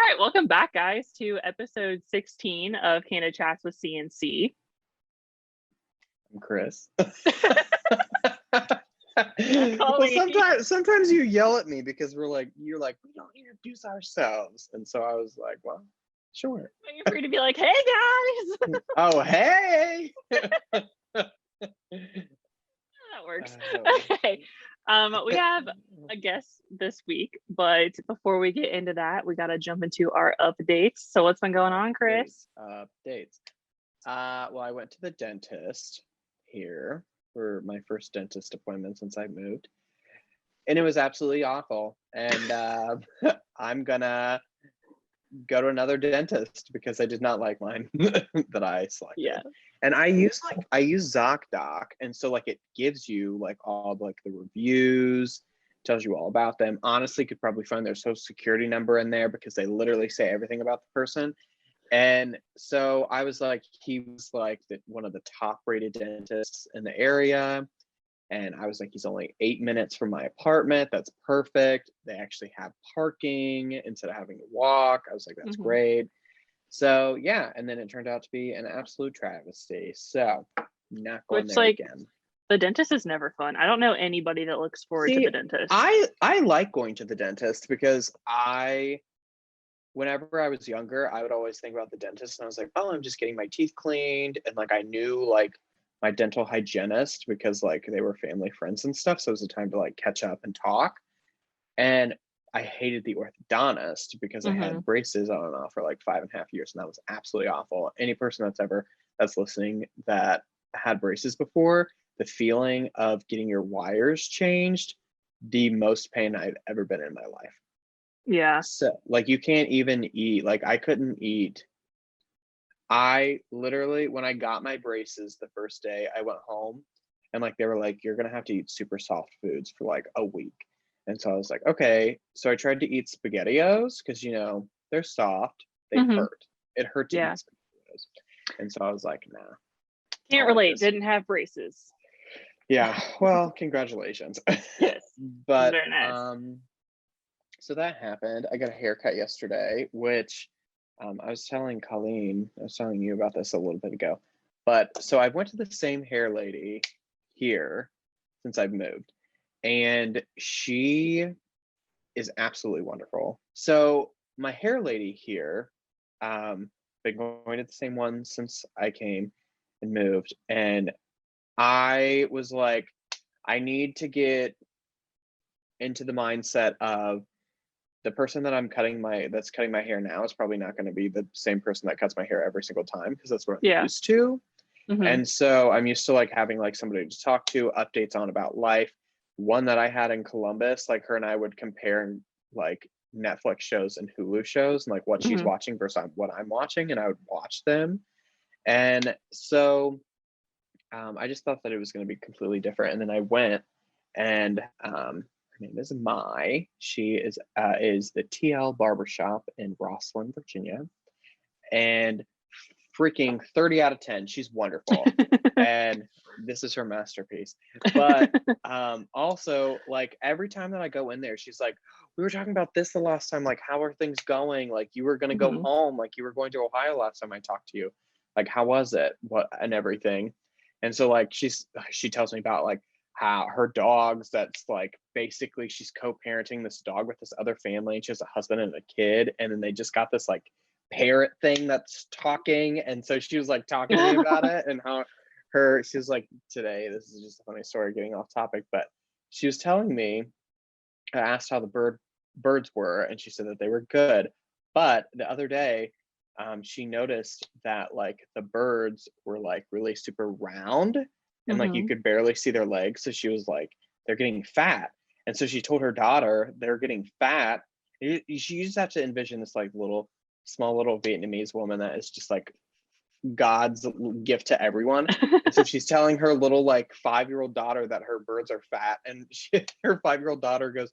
right, welcome back, guys, to episode 16 of Candid Chats with C&C. I'm Chris. Colleen. Well, sometimes you yell at me because you're like, we don't introduce ourselves. And so I was like, well, sure. You're free to be like, hey, guys. Oh, hey. That works. Okay. We have a guest this week, but before we get into that, we got to jump into our updates. So what's been going on, Chris? Updates. Well, I went to the dentist here for my first dentist appointment since I moved, and it was absolutely awful. And I'm gonna go to another dentist because I did not like mine that I selected. Yeah. And I use ZocDoc, and so like it gives you like all like the reviews, tells you all about them. Honestly, could probably find their social security number in there because they literally say everything about the person. And so I was like, he was like one of the top rated dentists in the area. And I was like, he's only 8 minutes from my apartment. That's perfect. They actually have parking instead of having to walk. I was like, that's great. So yeah, and then it turned out to be an absolute travesty. So not going there again. The dentist is never fun. I don't know anybody that looks forward to the dentist. I like going to the dentist because whenever I was younger, I would always think about the dentist and I was like, oh, I'm just getting my teeth cleaned. And like I knew like my dental hygienist because like they were family friends and stuff. So it was a time to like catch up and talk. And I hated the orthodontist because I had braces on and off for like 5.5 years, and that was absolutely awful. Any person that's listening that had braces before, the feeling of getting your wires changed, the most pain I've ever been in my life. Yeah. So like you can't even eat. Like I couldn't eat. I literally, when I got my braces the first day, I went home and like they were like, you're gonna have to eat super soft foods for like a week. And so I was like, okay. So I tried to eat SpaghettiOs because, you know, they're soft. They hurt. It hurt to eat SpaghettiOs. And so I was like, nah. Can't relate. Didn't have braces. Yeah. Well, congratulations. Yes. But very nice. So that happened. I got a haircut yesterday, which I was telling Colleen, I was telling you about this a little bit ago. But so I went to the same hair lady here since I've moved. And she is absolutely wonderful. So my hair lady here, been going to the same one since I came and moved. And I was like, I need to get into the mindset of the person that that's cutting my hair now is probably not going to be the same person that cuts my hair every single time because that's what I'm used to. And so I'm used to like having like somebody to talk to, updates on about life. One that I had in Columbus, like her and I would compare like Netflix shows and Hulu shows and like what she's watching versus what I'm watching, and I would watch them. And so I just thought that it was going to be completely different. And then I went, and her name is Mai. She is the TL Barbershop in Rosslyn, Virginia. And freaking 30 out of 10. She's wonderful. And this is her masterpiece. But also like every time that I go in there, she's like, we were talking about this the last time, like how are things going, like you were going to go home, like you were going to Ohio last time I talked to you, like how was it, what and everything. And so like she tells me about like how her dogs, that's like basically she's co-parenting this dog with this other family, and she has a husband and a kid, and then they just got this like parrot thing that's talking. And so she was like talking to me about it and how she was like, today, this is just a funny story getting off topic, but she was telling me, I asked how the birds were, and she said that they were good. But the other day, she noticed that like the birds were like really super round and like you could barely see their legs. So she was like, they're getting fat. And so she told her daughter they're getting fat. You just have to envision this like small little Vietnamese woman that is just like God's gift to everyone. And so she's telling her little like 5-year-old daughter that her birds are fat, and her 5-year-old daughter goes,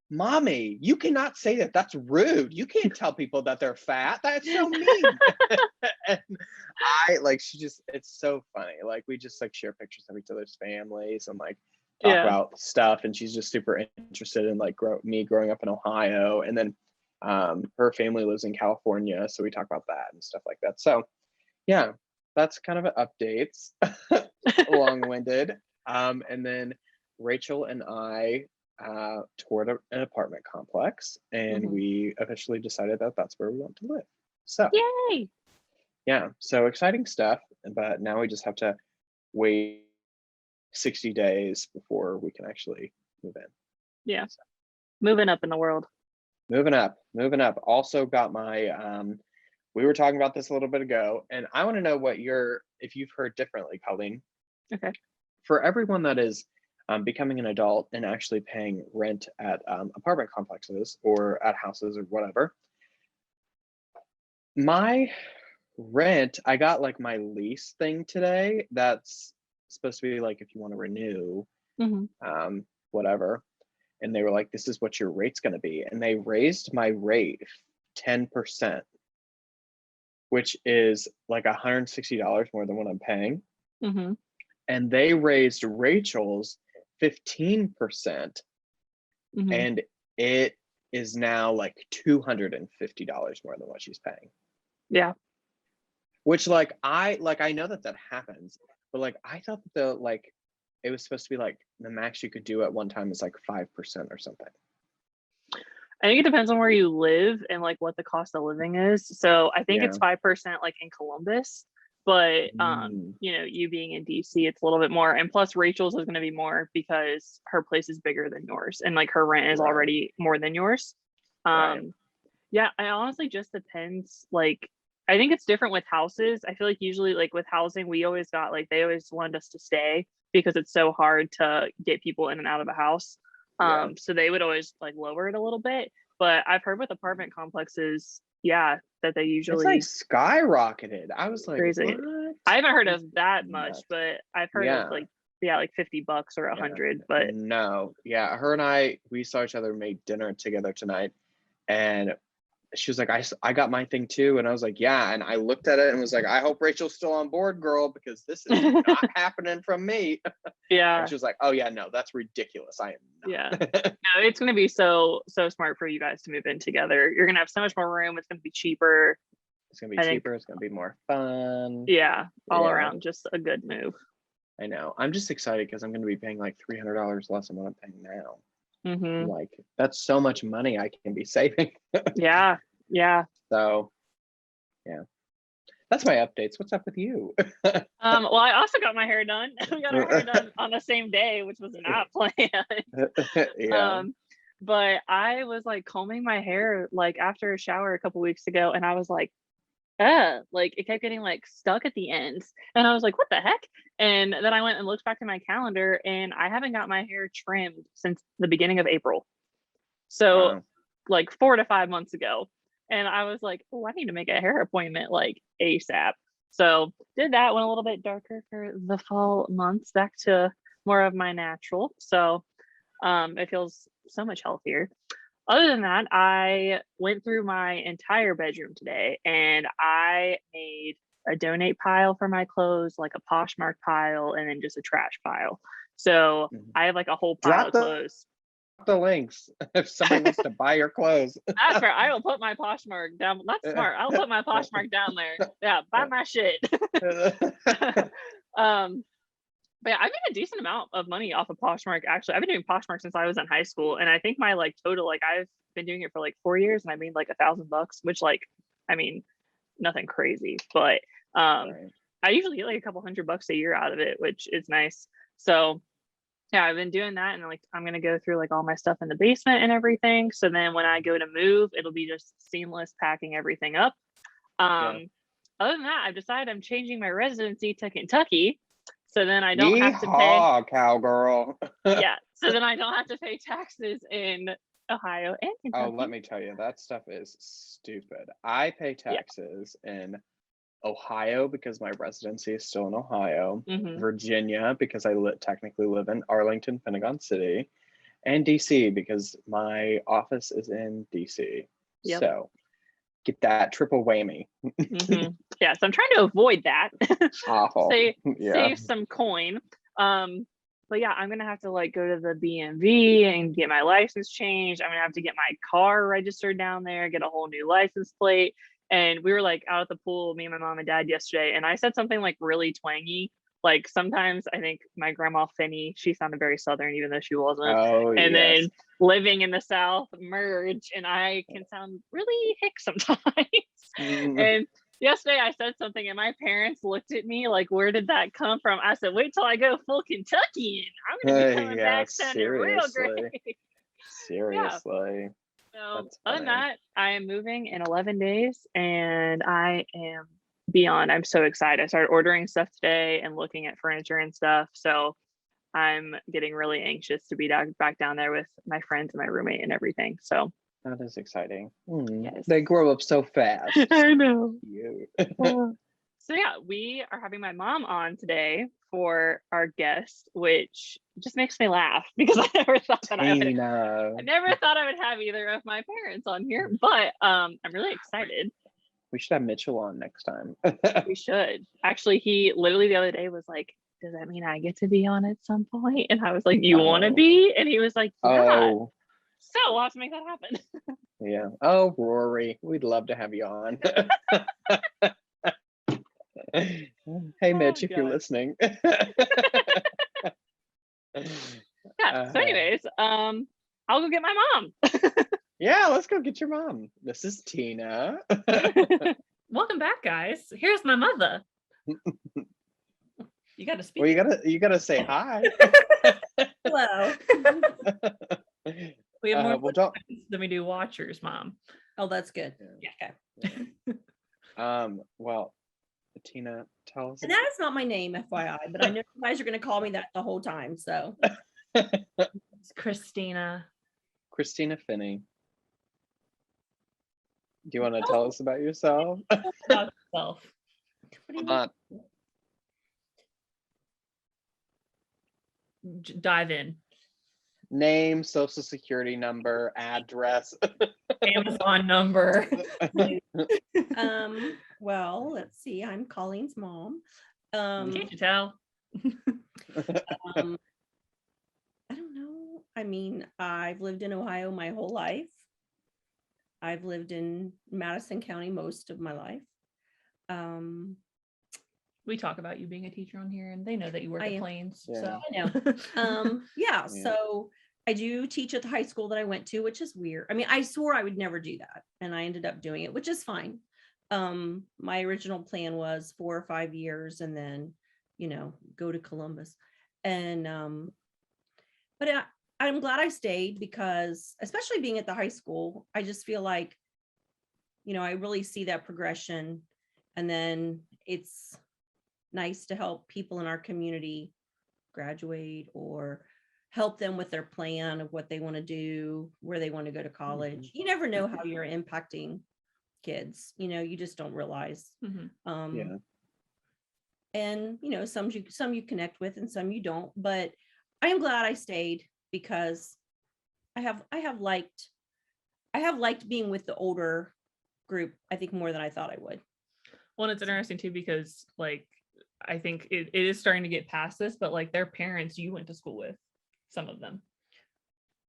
Mommy, you cannot say that. That's rude. You can't tell people that they're fat. That's so mean. And I like, it's so funny. Like we just like share pictures of each other's families and like talk about stuff. And she's just super interested in like me growing up in Ohio. And then Her family lives in California, so we talk about that and stuff like that. So yeah, that's kind of an updates, long-winded. And then Rachel and I toured an apartment complex, and we officially decided that that's where we want to live. So Yay! yeah, so exciting stuff. But now we just have to wait 60 days before we can actually move in. Yeah, so, moving up in the world. Moving up. Also got my we were talking about this a little bit ago, and I want to know if you've heard differently, Colleen. Okay. For everyone that is becoming an adult and actually paying rent at apartment complexes or at houses or whatever, my rent, I got like my lease thing today. That's supposed to be like if you want to renew, whatever. And they were like, this is what your rate's going to be. And they raised my rate 10%, which is like $160 more than what I'm paying. And they raised Rachel's 15%, and it is now like $250 more than what she's paying. Yeah. Which I know that happens, but like I thought that it was supposed to be like the max you could do at one time is like 5% or something. I think it depends on where you live and like what the cost of living is. So I think it's 5% like in Columbus, but you know, you being in DC, it's a little bit more. And plus Rachel's is going to be more because her place is bigger than yours, and like her rent is already more than yours. Yeah, I honestly just depends. Like, I think it's different with houses. I feel like usually like with housing, we always got like, they always wanted us to stay because it's so hard to get people in and out of a house. So they would always like lower it a little bit. But I've heard with apartment complexes, that they usually it's like skyrocketed. I was like, crazy. What? I haven't heard of that much, but I've heard of like $50 or 100. But no, her and we saw each other make dinner together tonight, and she was like, I got my thing too. And I was like, yeah. And I looked at it and was like, I hope Rachel's still on board, girl, because this is not happening from me. Yeah. And she was like, oh yeah, no, that's ridiculous. I am not. Yeah. No, it's going to be so smart for you guys to move in together. You're going to have so much more room. It's going to be cheaper. It's going to be cheaper. It's going to be more fun. Yeah. All around, just a good move. I know. I'm just excited because I'm going to be paying like $300 less than what I'm paying now. Like, that's so much money I can be saving. Yeah. So that's my updates. What's up with you? Well, I also got my hair done. We got our hair done on the same day, which was not planned. But I was like combing my hair like after a shower a couple weeks ago, and I was like, like it kept getting like stuck at the ends, and I was like, what the heck? And then I went and looked back at my calendar, and I haven't got my hair trimmed since the beginning of April. So like 4 to 5 months ago. And I was like, oh, I need to make a hair appointment like ASAP. So did that, went a little bit darker for the fall months, back to more of my natural. So it feels so much healthier. Other than that, I went through my entire bedroom today, and I made a donate pile for my clothes, like a Poshmark pile, and then just a trash pile. So I have like a whole pile of clothes. The links if somebody wants to buy your clothes. That's fair. I will put my Poshmark down. That's smart. I'll put my Poshmark down there. Yeah, buy my shit. But yeah, I made a decent amount of money off of Poshmark. Actually, I've been doing Poshmark since I was in high school, and I think my like total, like I've been doing it for like 4 years, and I made like $1,000, which like, I mean, nothing crazy, but I usually get like a couple $100 a year out of it, which is nice. So yeah, I've been doing that, and like I'm gonna go through like all my stuff in the basement and everything. So then when I go to move, it'll be just seamless packing everything up. Other than that, I've decided I'm changing my residency to Kentucky. So then I don't have to pay cowgirl. Yeah. So then I don't have to pay taxes in Ohio and Kentucky. Oh, let me tell you, that stuff is stupid. I pay taxes in Ohio because my residency is still in Ohio, Virginia because I technically live in Arlington, Pentagon City, and DC because my office is in DC. So get that triple whammy. Yeah, so I'm trying to avoid that. Awful. Save some coin. But yeah, I'm gonna have to like go to the BMV and get my license changed. I'm gonna have to get my car registered down there, get a whole new license plate. And we were like out at the pool, me and my mom and dad yesterday, and I said something like really twangy. Like sometimes I think my grandma Finney, she sounded very Southern, even though she wasn't. Oh, And yes. then living in the South merge, and I can sound really hick sometimes. And yesterday I said something and my parents looked at me like, where did that come from? I said, wait till I go full Kentuckian. I'm gonna be coming back sounding real great. Seriously. So other than that, I am moving in 11 days and I am beyond. I'm so excited. I started ordering stuff today and looking at furniture and stuff. So I'm getting really anxious to be back down there with my friends and my roommate and everything. So that is exciting. Yes. They grow up so fast. I know. Cute. So yeah, we are having my mom on today for our guest, which just makes me laugh because I never thought that I would have either of my parents on here, but I'm really excited. We should have Mitchell on next time. We should. Actually, he literally the other day was like, does that mean I get to be on at some point? And I was like, you want to be? And he was like, yeah. So we'll have to make that happen. Yeah. Oh, Rory, we'd love to have you on. Hey, Mitch, if you're listening. Yeah. So anyways, I'll go get my mom. Yeah, let's go get your mom. This is Tina. Welcome back, guys. Here's my mother. You got to speak. Well, you gotta say hi. Hello. We have more than we do watchers, Mom. Oh, that's good. Yeah. Okay. Well, Tina, tell us. And that is not my name, FYI, but I know you guys are going to call me that the whole time. So It's Christina. Christina Finney. Do you want to tell us about yourself? About yourself. Dive in. Name, social security number, address, Amazon number. Well, let's see. I'm Colleen's mom. Can't you tell? I don't know. I mean, I've lived in Ohio my whole life. I've lived in Madison County most of my life. We talk about you being a teacher on here, and they know that you work at Plains. Yeah. So I know. Yeah. So I do teach at the high school that I went to, which is weird. I mean, I swore I would never do that, and I ended up doing it, which is fine. My original plan was 4 or 5 years, and then, go to Columbus. And but I'm glad I stayed because, especially being at the high school, I just feel like, I really see that progression, and then it's nice to help people in our community graduate or help them with their plan of what they want to do, where they want to go to college. You never know how you're impacting kids, you just don't realize. And some you connect with and some you don't, but I am glad I stayed because I have liked being with the older group, I think, more than I thought I would. Well, it's interesting too, because I think it is starting to get past this, but their parents you went to school with, some of them.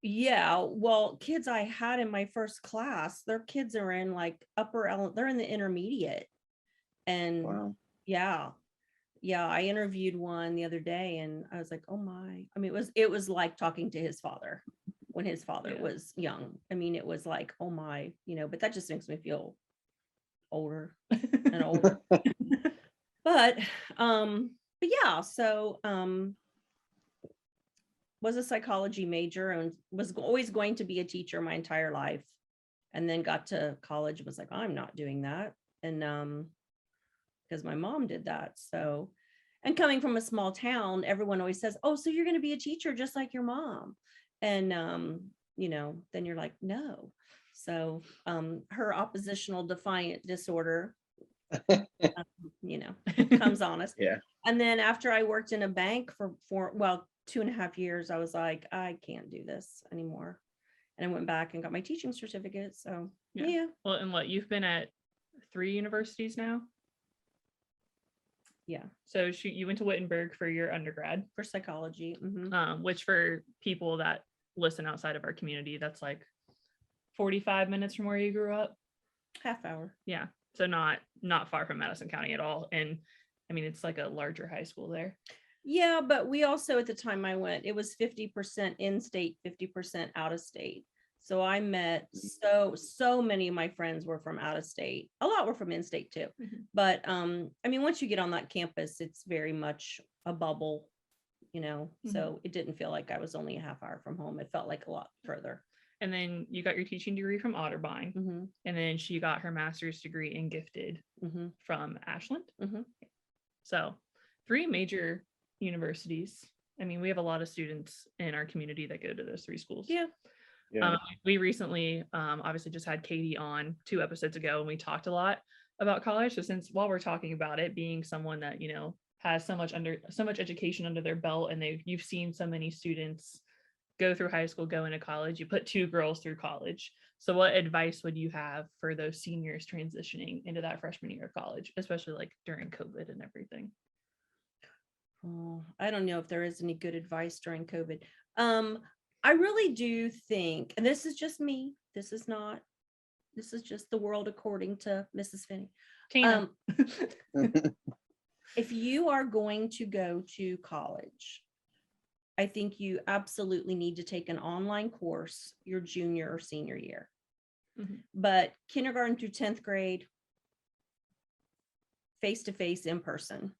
Yeah, well, kids I had in my first class, their kids are in they're in the intermediate. And wow. Yeah, I interviewed one the other day and I was like, oh my, I mean, it was like talking to his father when his father was young. I mean, it was like, oh my, but that just makes me feel older and older. But yeah, so was a psychology major and was always going to be a teacher my entire life, and then got to college, was like, I'm not doing that. And because my mom did that. So, and coming from a small town, everyone always says, oh, so you're going to be a teacher just like your mom. And then you're like, no. So her oppositional defiant disorder comes on us. Yeah. And then after I worked in a bank for 2.5 years, I was like, I can't do this anymore. And I went back and got my teaching certificate. So yeah. Well, and you've been at 3 universities now? Yeah. So you went to Wittenberg for your undergrad. For psychology. Which for people that listen outside of our community, that's like 45 minutes from where you grew up. Half hour. Yeah. So not far from Madison County at all. And I mean, it's like a larger high school there. Yeah, but we also, at the time I went, it was 50% in-state, 50% out of state. So I met so many of my friends were from out of state. A lot were from in-state too. But I mean, once you get on that campus, it's very much a bubble, you know. So it didn't feel like I was only a half hour from home. It felt like a lot further. And then you got your teaching degree from Otterbein. And then she got her master's degree in gifted from Ashland. So 3 major universities. I mean, we have a lot of students in our community that go to those 3 schools. Yeah. We recently obviously just had Katie on 2 episodes ago, and we talked a lot about college. So since while we're talking about it, being someone that, you know, has so much education under their belt, and you've seen so many students go through high school, go into college, you put 2 girls through college. So what advice would you have for those seniors transitioning into that freshman year of college, especially like during COVID and everything? Oh, I don't know if there is any good advice during COVID. I really do think, and this is just me, this is just the world according to Mrs. Finney. Tina. If you are going to go to college, I think you absolutely need to take an online course your junior or senior year. But kindergarten through 10th grade, face-to-face, in person.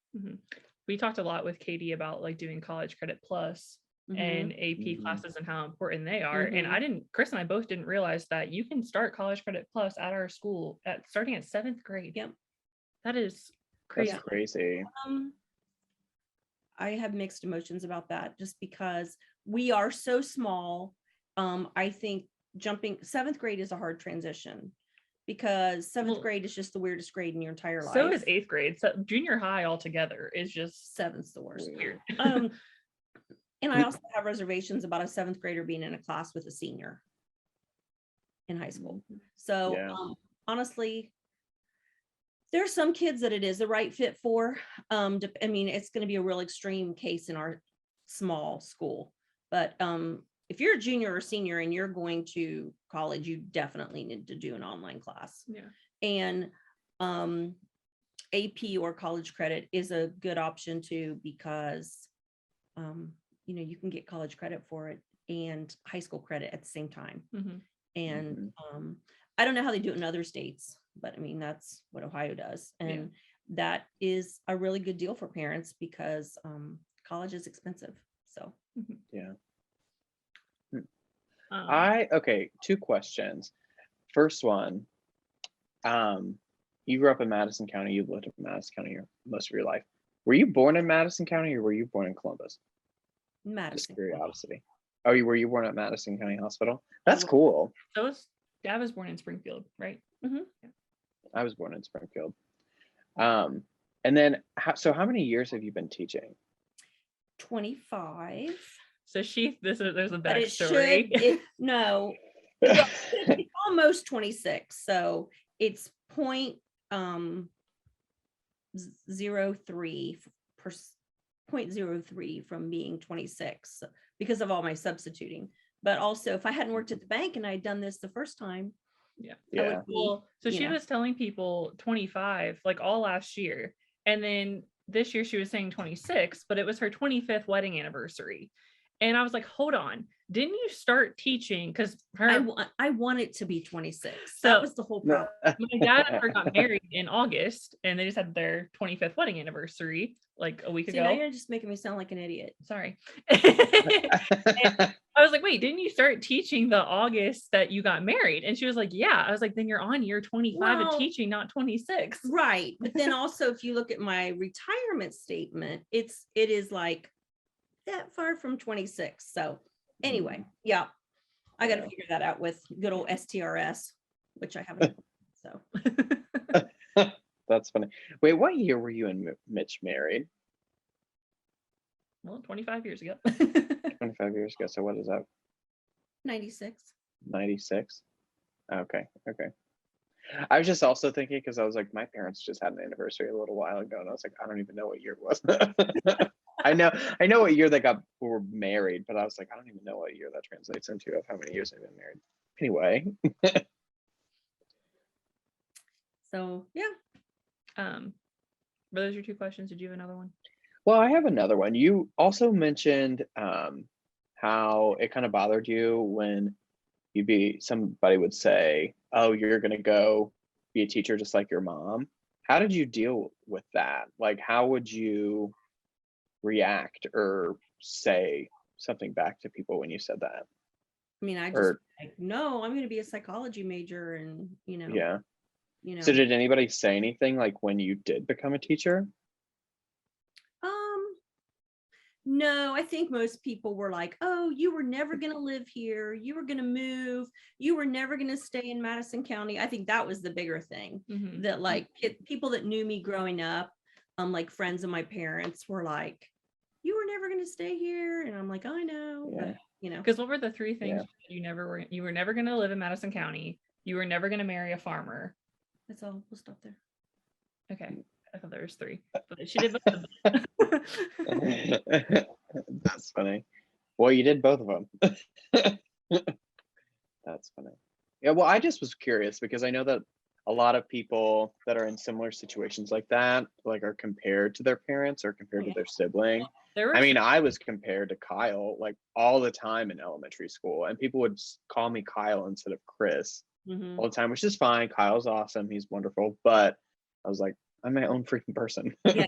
We talked a lot with Katie about like doing College Credit Plus and AP classes and how important they are. And Chris and I both didn't realize that you can start College Credit Plus at our school starting at 7th grade. Yep. That is crazy. That's crazy. I have mixed emotions about that just because we are so small. I think jumping 7th grade is a hard transition because 7th grade is just the weirdest grade in your entire life. So is 8th grade. So junior high altogether is just 7th's the worst. Weird. And I also have reservations about a 7th grader being in a class with a senior in high school. So honestly, there's some kids that it is the right fit for. I mean, it's going to be a real extreme case in our small school, but if you're a junior or senior and you're going to college, you definitely need to do an online class. And AP or college credit is a good option too, because you know, you can get college credit for it and high school credit at the same time. And I don't know how they do it in other states, but I mean, that's what Ohio does. And that is a really good deal for parents because college is expensive. So okay, 2 questions. First one, you grew up in Madison County, you've lived in Madison County most of your life. Were you born in Madison County or were you born in Columbus? Madison. Just curiosity. Oh, were you born at Madison County Hospital? That's cool. So Dad was born in Springfield, right? I was born in Springfield. And then how many years have you been teaching? 25. So there's a backstory. No, it's almost 26. So it's 0.03 from being 26 because of all my substituting. But also, if I hadn't worked at the bank and I'd done this the first time, Well, so she was telling people 25 like all last year, and then this year she was saying 26, but it was her 25th wedding anniversary. And I was like, hold on, didn't you start teaching? Because I want it to be 26. So that was the whole problem. My dad and her got married in August, and they just had their 25th wedding anniversary like a week ago. Now you're just making me sound like an idiot. Sorry. I was like, wait, didn't you start teaching the August that you got married? And she was like, yeah. I was like, then you're on year 25 of teaching, not 26. Right. But then also, if you look at my retirement statement, it is like that far from 26. So anyway, I got to figure that out with good old STRS, which I haven't. So that's funny. Wait, what year were you and Mitch married? Well, 25 years ago. 25 years ago. So what is that? 96. 96. Okay. I was just also thinking, because I was like, my parents just had an anniversary a little while ago, and I was like, I don't even know what year it was. I know what year they were married, but I was like, I don't even know what year that translates into of how many years they've been married. Anyway. So yeah. Were those your 2 questions? Did you have another one? Well, I have another one. You also mentioned how it kind of bothered you when somebody would say, oh, you're gonna go be a teacher just like your mom. How did you deal with that? Like, how would you react or say something back to people when you said that? I mean, I just like, no, I'm going to be a psychology major, and Yeah. you So know. did anybody say anything like when you did become a teacher? No, I think most people were like, oh, you were never going to live here. You were going to move. You were never going to stay in Madison County. I think that was the bigger thing, that like people that knew me growing up, like friends of my parents were like, you were never going to stay here. And I'm like, I know, Yeah. but Because what were the 3 things you were never going to live in Madison County. You were never going to marry a farmer. That's all. We'll stop there. Okay. I thought there was 3, but she did both of them. That's funny. Well, you did both of them. That's funny. Yeah, well, I just was curious because I know that a lot of people that are in similar situations like that, like, are compared to their parents or compared to their sibling. I mean, I was compared to Kyle like all the time in elementary school, and people would call me Kyle instead of Chris all the time, which is fine. Kyle's awesome. He's wonderful. But I was like, I'm my own freaking person. Yeah.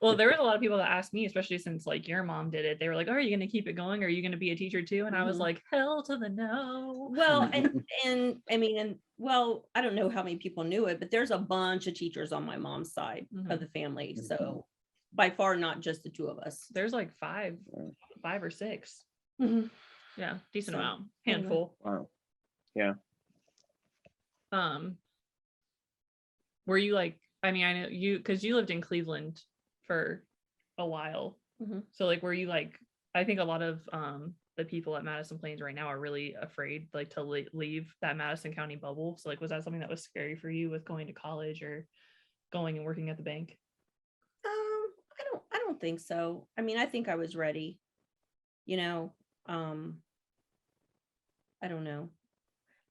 Well, there was a lot of people that asked me, especially since like your mom did it. They were like, oh, are you going to keep it going? Are you going to be a teacher too? And I was like, hell to the no. Well, and I mean, well, I don't know how many people knew it, but there's a bunch of teachers on my mom's side of the family. So by far, not just the 2 of us. There's like 5 or 6. Yeah, decent amount, handful. Wow. Yeah. Were you like, I mean, I know you, because you lived in Cleveland for a while. So like, were you like, I think a lot of the people at Madison Plains right now are really afraid like to leave that Madison County bubble. So like, was that something that was scary for you with going to college or going and working at the bank? I don't think so. I mean, I think I was ready, I don't know.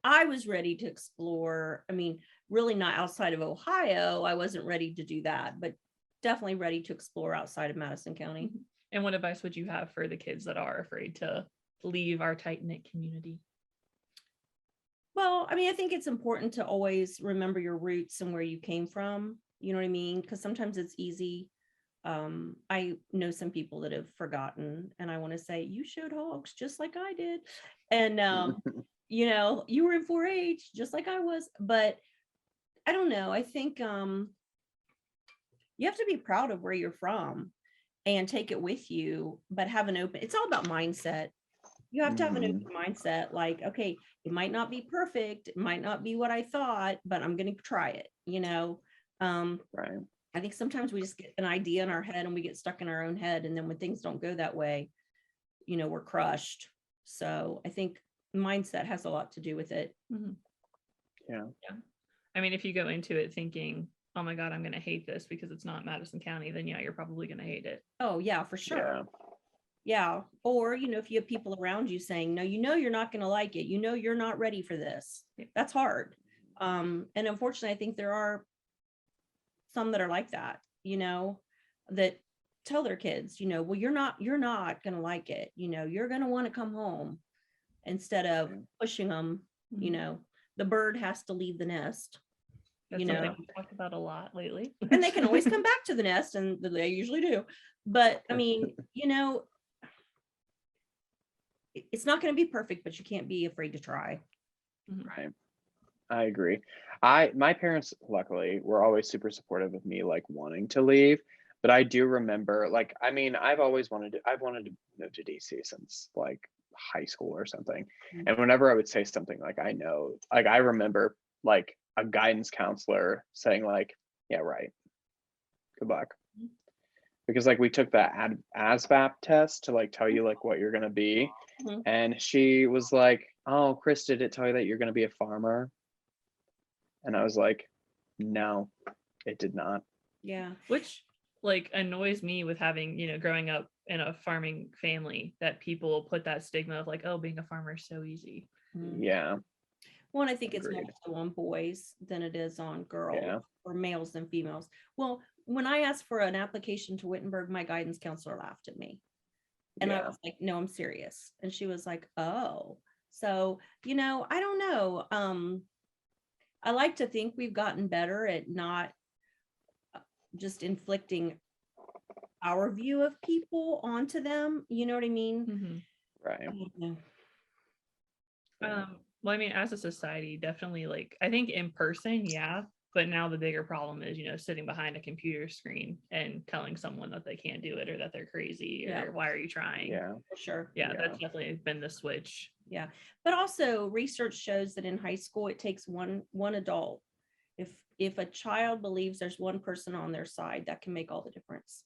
I was ready to explore. I mean, really not outside of Ohio. I wasn't ready to do that, but definitely ready to explore outside of Madison County. And what advice would you have for the kids that are afraid to leave our tight-knit community? Well, I mean, I think it's important to always remember your roots and where you came from. You know what I mean? Because sometimes it's easy. I know some people that have forgotten, and I want to say, you showed hogs just like I did. And, you were in 4-H just like I was. But I don't know. I think you have to be proud of where you're from and take it with you, but have an open, it's all about mindset. You have to have an open mindset. Like, okay, it might not be perfect. It might not be what I thought, but I'm going to try it, Right. I think sometimes we just get an idea in our head and we get stuck in our own head. And then when things don't go that way, we're crushed. So I think mindset has a lot to do with it. Yeah. I mean, if you go into it thinking, oh my God, I'm going to hate this because it's not Madison County, then yeah, you're probably going to hate it. Oh yeah, for sure. Yeah. Or, if you have people around you saying, no, you're not going to like it. You're not ready for this. That's hard. And unfortunately, I think there are some that are like that, that tell their kids, well, you're not going to like it. You're going to want to come home, instead of pushing them, the bird has to leave the nest. That's something we've talked about a lot lately. And they can always come back to the nest, and they usually do. But I mean, it's not going to be perfect, but you can't be afraid to try. Right. I agree. My parents, luckily, were always super supportive of me, like, wanting to leave. But I do remember, like, I mean, I've wanted to move to DC since like high school or something. And whenever I would say something like, I remember like a guidance counselor saying like, yeah, right, good luck. Because like we took that ASVAB test to like tell you like what you're going to be. And she was like, oh, Chris, did it tell you that you're going to be a farmer? And I was like, no, it did not. Yeah. Which like annoys me with having, growing up in a farming family, that people put that stigma of like, oh, being a farmer is so easy. Yeah. Well, and I think it's Agreed. more so on boys than it is on girls, Yeah. or males than females. Well, when I asked for an application to Wittenberg, my guidance counselor laughed at me. And I was like, no, I'm serious. And she was like, oh. So, I don't know. I like to think we've gotten better at not just inflicting our view of people onto them. You know what I mean? Right. Well, I mean, as a society, definitely, like, I think in person, yeah, but now the bigger problem is, sitting behind a computer screen and telling someone that they can't do it, or that they're crazy, or why are you trying? Yeah. For sure. Yeah, that's definitely been the switch. Yeah. But also research shows that in high school, it takes one adult. If a child believes there's one person on their side, that can make all the difference.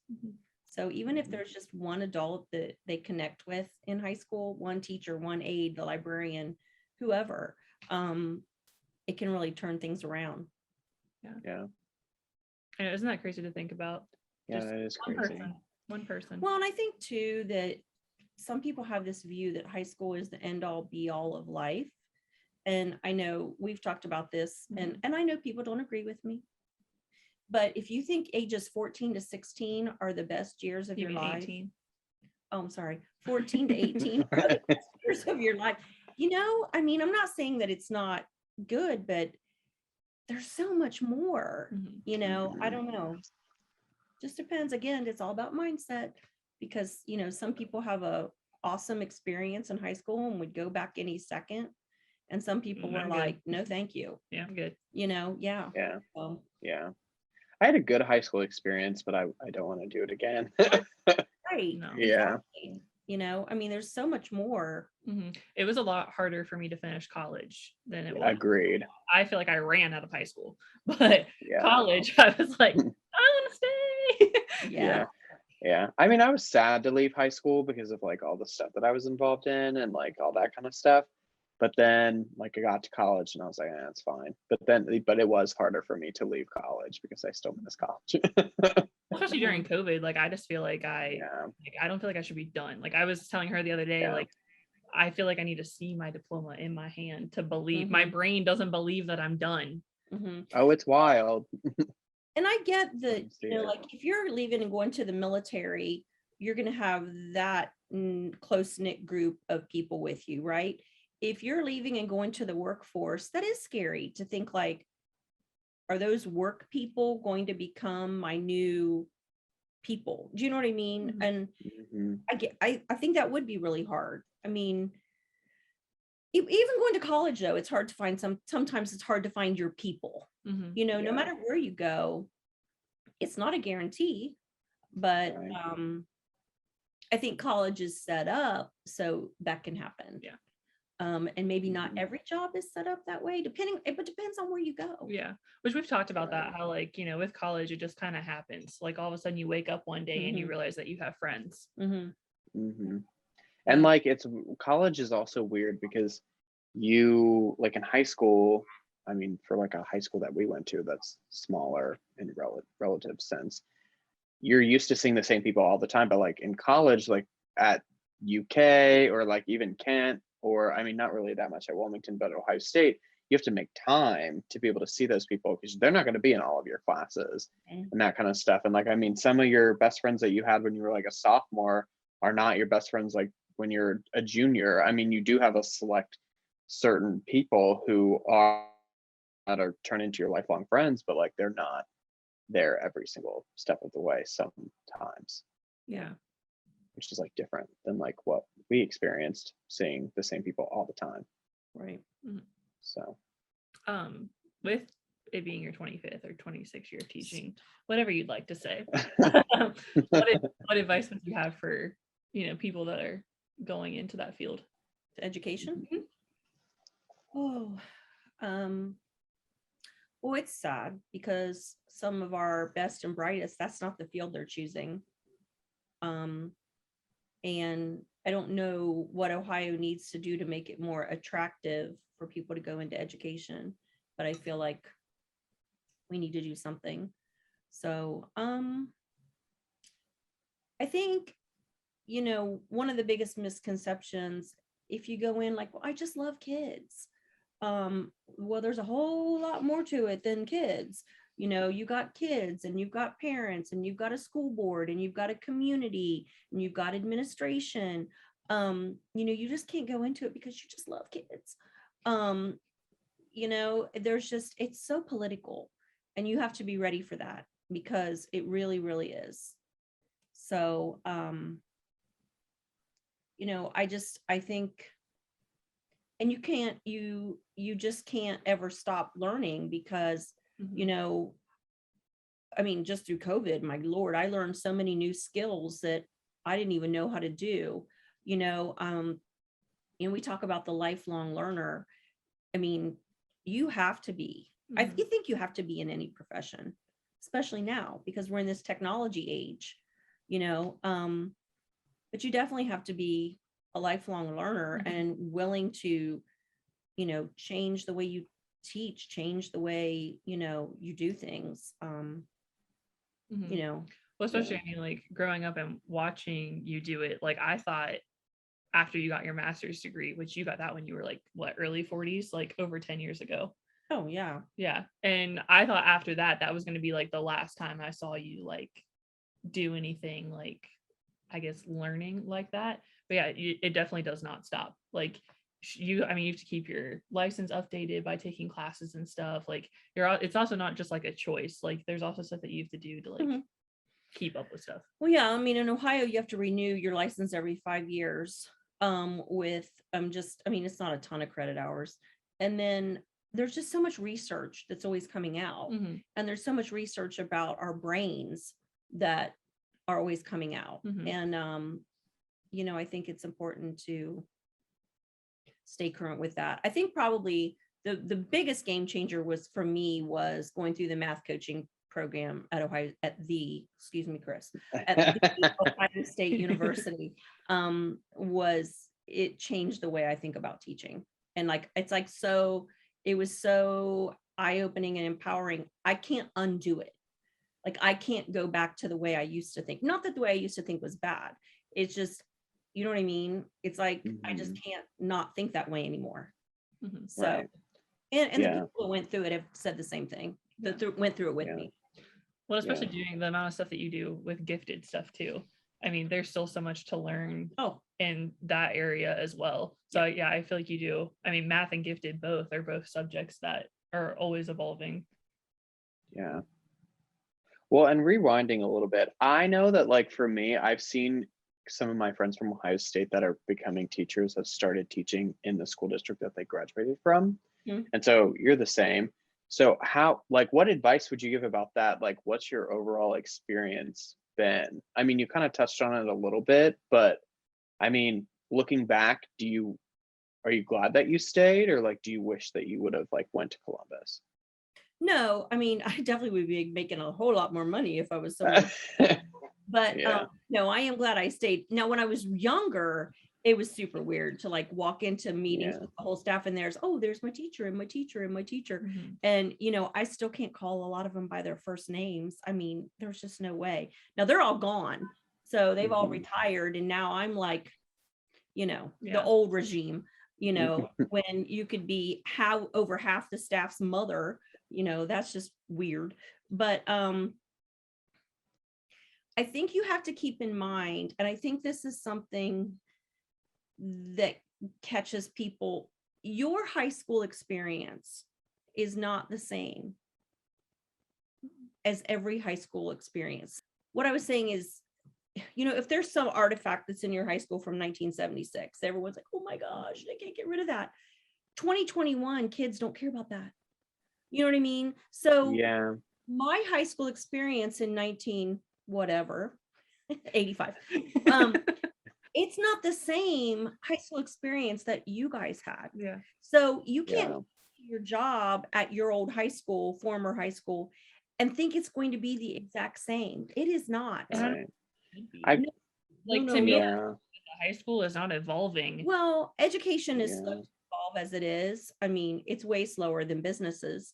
So even if there's just one adult that they connect with in high school, one teacher, one aide, the librarian, whoever, it can really turn things around. Yeah. And isn't that crazy to think about? Yeah, Just that is one crazy. One person. Well, and I think too that some people have this view that high school is the end all be all of life. And I know we've talked about this, and I know people don't agree with me. But if you think ages 14 to 16 are the best years of your life, 18? Oh, I'm sorry, 14 to 18 are the best years of your life. I mean, I'm not saying that it's not good, but there's so much more, I don't know. Just depends. Again, it's all about mindset, because, some people have a awesome experience in high school and would go back any second. And some people were like, no, thank you. Yeah, I'm good. Yeah. Yeah. So, Yeah. I had a good high school experience, but I don't want to do it again. right. No. Yeah. Exactly. I mean, there's so much more. It was a lot harder for me to finish college than it was. Agreed. I feel like I ran out of high school, but Yeah. college, I was like, I want to stay. Yeah. Yeah. I mean, I was sad to leave high school because of like all the stuff that I was involved in and like all that kind of stuff. But then like I got to college and I was like, it's fine. But it was harder for me to leave college because I still miss college. Especially during COVID. Like, I just feel like I don't feel like I should be done. Like, I was telling her the other day, like, I feel like I need to see my diploma in my hand to believe. My brain doesn't believe that I'm done. Oh, it's wild. And I get that, like if you're leaving and going to the military, you're going to have that close-knit group of people with you, right? If you're leaving and going to the workforce, that is scary to think like, are those work people going to become my new people? Do you know what I mean? And I think that would be really hard. I mean, even going to college though, it's hard to find sometimes it's hard to find your people. No matter where you go, it's not a guarantee, but I think college is set up so that can happen. And maybe not every job is set up that way, it depends on where you go. Which we've talked about that, how like, with college, it just kind of happens. Like all of a sudden you wake up one day and you realize that you have friends. And like college is also weird because you like in high school, I mean, for like a high school that we went to that's smaller in relative sense, you're used to seeing the same people all the time. But like in college, like at UK or like even Kent, or I mean, not really that much at Wilmington, but Ohio State, you have to make time to be able to see those people because they're not going to be in all of your classes and that kind of stuff. And like, I mean, some of your best friends that you had when you were like a sophomore are not your best friends like when you're a junior. I mean, you do have a select certain people who are turn into your lifelong friends, but like they're not there every single step of the way sometimes. Which is like different than like what we experienced seeing the same people all the time. Right. So with it being your 25th or 26th year of teaching, whatever you'd like to say, what advice would you have for people that are going into that field? Education? Well, it's sad because some of our best and brightest, that's not the field they're choosing. And I don't know what Ohio needs to do to make it more attractive for people to go into education, but I feel like we need to do something. So I think, one of the biggest misconceptions, if you go in like, well, I just love kids. Well, there's a whole lot more to it than kids. You got kids, and you've got parents, and you've got a school board, and you've got a community, and you've got administration. You just can't go into it because you just love kids. There's just, it's so political, and you have to be ready for that, because it really, really is. So, I think, and you just can't ever stop learning, because, just through COVID, my Lord, I learned so many new skills that I didn't even know how to do, and we talk about the lifelong learner. You have to be, I think you have to be in any profession, especially now, because we're in this technology age, but you definitely have to be a lifelong learner and willing to, change the way you teach, change the way, you do things. Well, especially, like growing up and watching you do it, like I thought after you got your master's degree, which you got that when you were like, what, early 40s, like over 10 years ago. Oh, yeah. Yeah. And I thought after that was going to be like the last time I saw you like do anything like, I guess, learning like that. But yeah, it definitely does not stop. Like you have to keep your license updated by taking classes and stuff. Like it's also not just like a choice. Like there's also stuff that you have to do to like keep up with stuff. Well, yeah. In Ohio, you have to renew your license every 5 years. With it's not a ton of credit hours. And then there's just so much research that's always coming out. And there's so much research about our brains that are always coming out. And, I think it's important to stay current with that. I think probably the biggest game changer was going through the math coaching program at Ohio State University. It changed the way I think about teaching. And like, it was so eye-opening and empowering. I can't undo it. Like, I can't go back to the way I used to think. Not that the way I used to think was bad. It's just, you know what I mean? It's like, I just can't not think that way anymore. So, right. and the people who went through it have said the same thing. That went through it with me. Well, especially doing the amount of stuff that you do with gifted stuff too. There's still so much to learn in that area as well. So yeah, I feel like you do. Math and gifted are both subjects that are always evolving. Yeah. Well, and rewinding a little bit, I know that like for me, I've seen some of my friends from Ohio State that are becoming teachers have started teaching in the school district that they graduated from. And so you're the same. So what advice would you give about that? Like, what's your overall experience been? You kind of touched on it a little bit, but looking back, are you glad that you stayed, or like, do you wish that you would have like went to Columbus? No, I definitely would be making a whole lot more money if I was so. But no, I am glad I stayed. Now, when I was younger, it was super weird to like walk into meetings with the whole staff, and there's my teacher and my teacher and my teacher. And, I still can't call a lot of them by their first names. There's just no way. Now they're all gone. So they've all retired. And now I'm like, the old regime, when you could be over half the staff's mother, that's just weird. But I think you have to keep in mind, and I think this is something that catches people, your high school experience is not the same as every high school experience. What I was saying is, if there's some artifact that's in your high school from 1976, everyone's like, oh my gosh, they can't get rid of that. 2021 kids don't care about that. You know what I mean? So my high school experience in 85, it's not the same high school experience that you guys had. Yeah. So you can't do your job at your old high school, former high school, and think it's going to be the exact same. It is not. Right. To me, the high school is not evolving. Well, education is slow to evolve as it is. It's way slower than businesses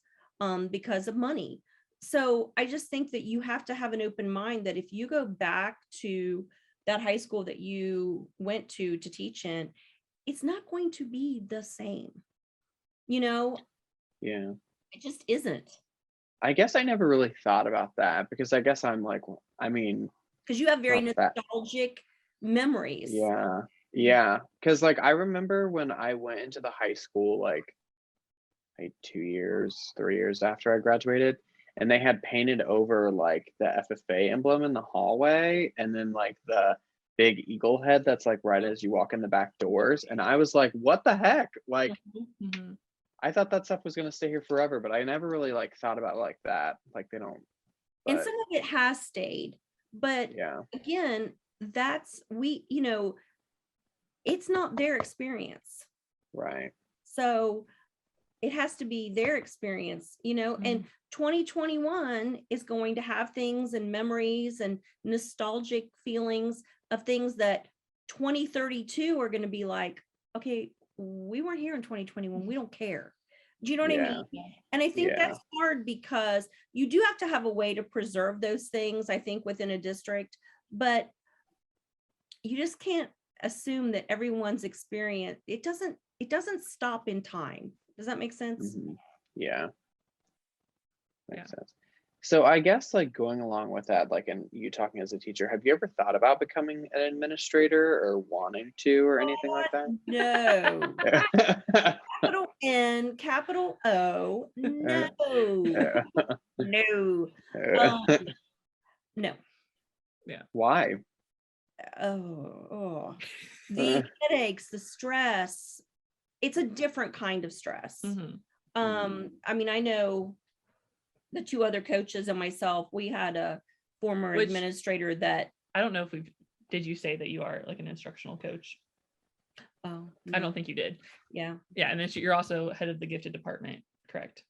because of money. So I just think that you have to have an open mind that if you go back to that high school that you went to teach in, it's not going to be the same. Yeah. It just isn't. I guess I never really thought about that because I guess I'm like, I mean, because you have very not that- nostalgic memories. Yeah. Because like I remember when I went into the high school, like 3 years after I graduated, and they had painted over like the FFA emblem in the hallway, and then like the big eagle head that's like right as you walk in the back doors, and I was like, what the heck? Like, I thought that stuff was gonna stay here forever, but I never really like thought about it like that. Like they don't. But, and some of it has stayed, but again, that's it's not their experience, right? So it has to be their experience, and 2021 is going to have things and memories and nostalgic feelings of things that 2032 are going to be like, okay, we weren't here in 2021. We don't care. Do you know what I mean? And I think that's hard because you do have to have a way to preserve those things, I think, within a district, but you just can't assume that everyone's experience, it doesn't stop in time. Does that make sense? Yeah. Makes sense. So I guess like going along with that, like, and you talking as a teacher, have you ever thought about becoming an administrator or wanting to or anything like that? No. Capital N, capital O. No. No. No. Yeah. Why? The headaches, the stress. It's a different kind of stress. I mean, I know the two other coaches and myself, we had a former administrator that I don't know if did you say that you are like an instructional coach? Oh, no. I don't think you did. Yeah. And then you're also head of the gifted department, correct?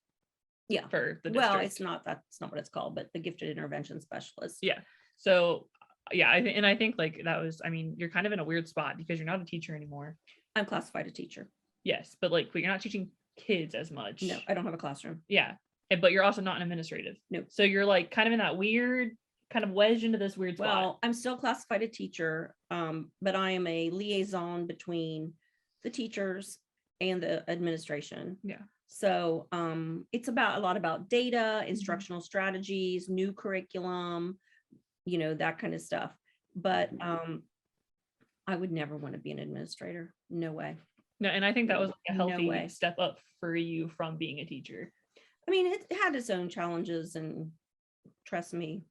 Yeah. For the district. Well, that's not what it's called, but the gifted intervention specialist. Yeah. So I think like that was, I mean, you're kind of in a weird spot because you're not a teacher anymore. I'm classified a teacher. Yes, but you're not teaching kids as much. No, I don't have a classroom. Yeah. But you're also not an administrative. No. So you're like kind of in that weird, kind of wedged into this weird spot. Well, I'm still classified a teacher, but I am a liaison between the teachers and the administration. Yeah. So it's a lot about data, instructional strategies, new curriculum, that kind of stuff. But I would never want to be an administrator. No way. No, and I think that was a healthy step up for you from being a teacher. I mean, it had its own challenges and trust me,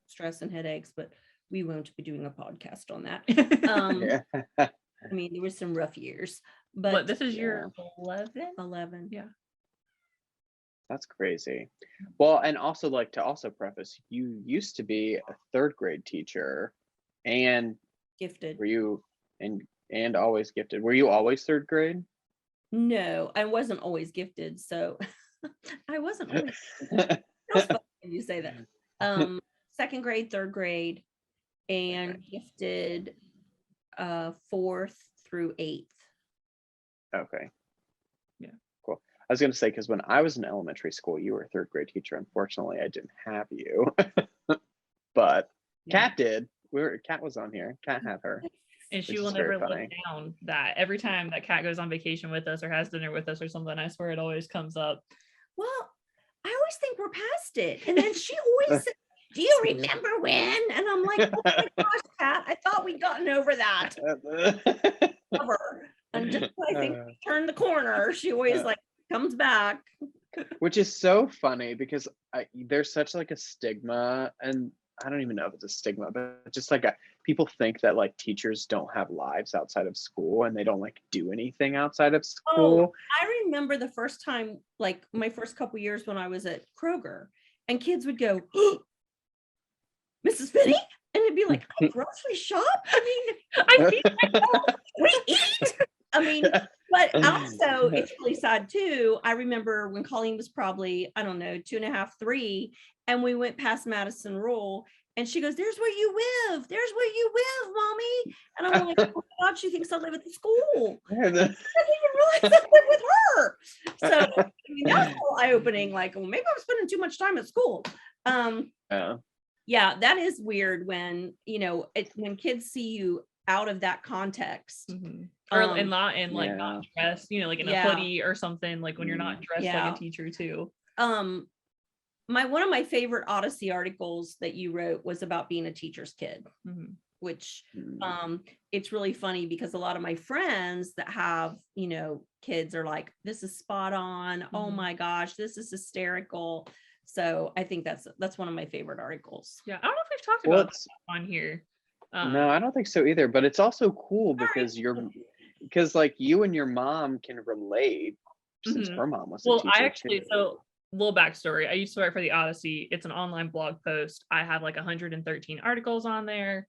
stress and headaches, but we won't be doing a podcast on that. I mean, there were some rough years, but this is your 11. Yeah. That's crazy. Well, and also to also preface, you used to be a 3rd grade teacher and gifted. Were you and always gifted? Were you always 3rd grade? No, I wasn't always gifted. So I wasn't always gifted. Feels funny when you say that. 2nd grade, 3rd grade, and gifted 4th through 8th. Okay. Yeah. Cool. I was going to say, because when I was in elementary school, you were a 3rd grade teacher. Unfortunately, I didn't have you, but Kat did. Kat was on here. Kat had her. And she will never live down that. Every time that Kat goes on vacation with us or has dinner with us or something, I swear it always comes up. Well, I always think we're past it. And then she always said, do you remember when? And I'm like, oh my gosh, Kat, I thought we'd gotten over that. And just I think we turned the corner. She always comes back. Which is so funny because there's such a stigma, and I don't even know if it's a stigma, but just people think that teachers don't have lives outside of school and they don't do anything outside of school. I remember the first time, my first couple years when I was at Kroger, and kids would go, oh, Mrs. Finney? And it'd be like, I grocery shop? I mean, we eat. I mean, but also it's really sad too. I remember when Colleen was probably, I don't know, 2.5, 3, and we went past Madison Rural, and she goes, there's where you live. There's where you live, mommy. And I'm like, oh my God, she thinks I live at the school. I didn't even realize I live with her. So I mean, that was a little eye-opening, like, well, maybe I'm spending too much time at school. Yeah, that is weird when, when kids see you out of that context. Mm-hmm. Or and not in like not dressed, like in a hoodie or something, like when you're not dressed like a teacher too. One of my favorite Odyssey articles that you wrote was about being a teacher's kid, which it's really funny because a lot of my friends that have, kids are like, this is spot on. Oh my gosh, this is hysterical. So I think that's one of my favorite articles. Yeah, I don't know if we've talked about that on here. No, I don't think so either. But it's also cool because because like you and your mom can relate since her mom was a teacher. I actually so little backstory. I used to write for the Odyssey. It's an online blog post. I have like 113 articles on there.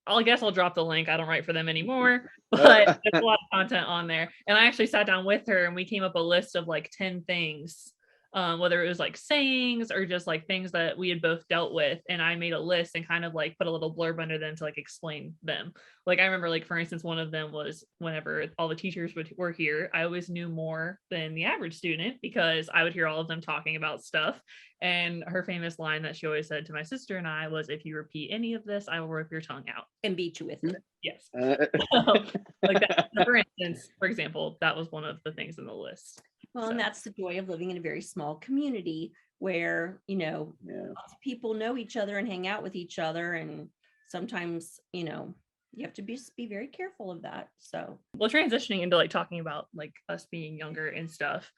I guess I'll drop the link. I don't write for them anymore, but there's a lot of content on there. And I actually sat down with her and we came up a list of like 10 things, whether it was like sayings or just like things that we had both dealt with. And I made a list and kind of like put a little blurb under them to like explain them. Like I remember, like, for instance, one of them was whenever all the teachers were here, I always knew more than the average student because I would hear all of them talking about stuff. And her famous line that she always said to my sister and I was, if you repeat any of this, I will rip your tongue out and beat you with it. Yes. Like that, for instance, for example, that was one of the things in the list. Well, and that's the joy of living in a very small community where, lots of people know each other and hang out with each other. And sometimes, you have to be very careful of that. So, well, transitioning into like talking about like us being younger and stuff.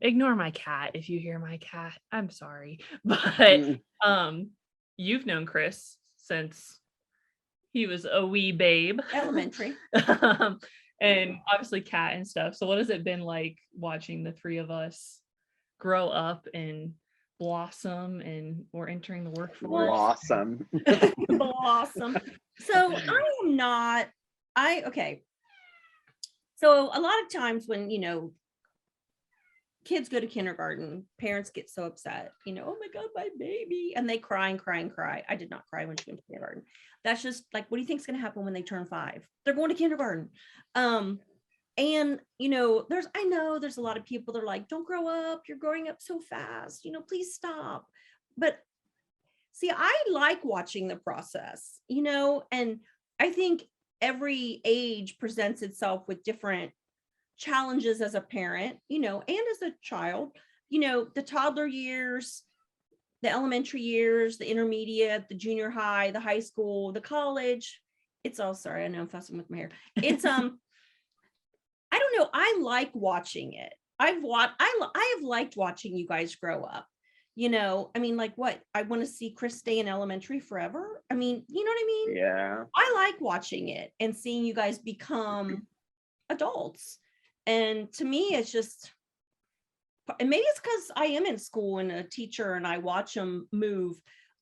Ignore my cat if you hear my cat. I'm sorry. But you've known Chris since he was a wee babe. Elementary. And obviously cat and stuff. So what has it been like watching the three of us grow up and blossom, and we're entering the workforce? Blossom. Blossom. So So a lot of times when, kids go to kindergarten, parents get so upset, oh my God, my baby. And they cry and cry and cry. I did not cry when she went to kindergarten. That's just like, what do you think is going to happen when they turn 5? They're going to kindergarten. And, I know there's a lot of people that are like, don't grow up. You're growing up so fast, please stop. But see, I like watching the process, and I think every age presents itself with different challenges as a parent, and as a child, the toddler years, the elementary years, the intermediate, the junior high, the high school, the college. It's all, sorry, I know I'm fussing with my hair. It's, I don't know. I like watching it. I have liked watching you guys grow up. I mean, like what? I want to see Chris stay in elementary forever. I mean, you know what I mean? Yeah. I like watching it and seeing you guys become adults. And to me, it's just, and maybe it's because I am in school and a teacher and I watch them move,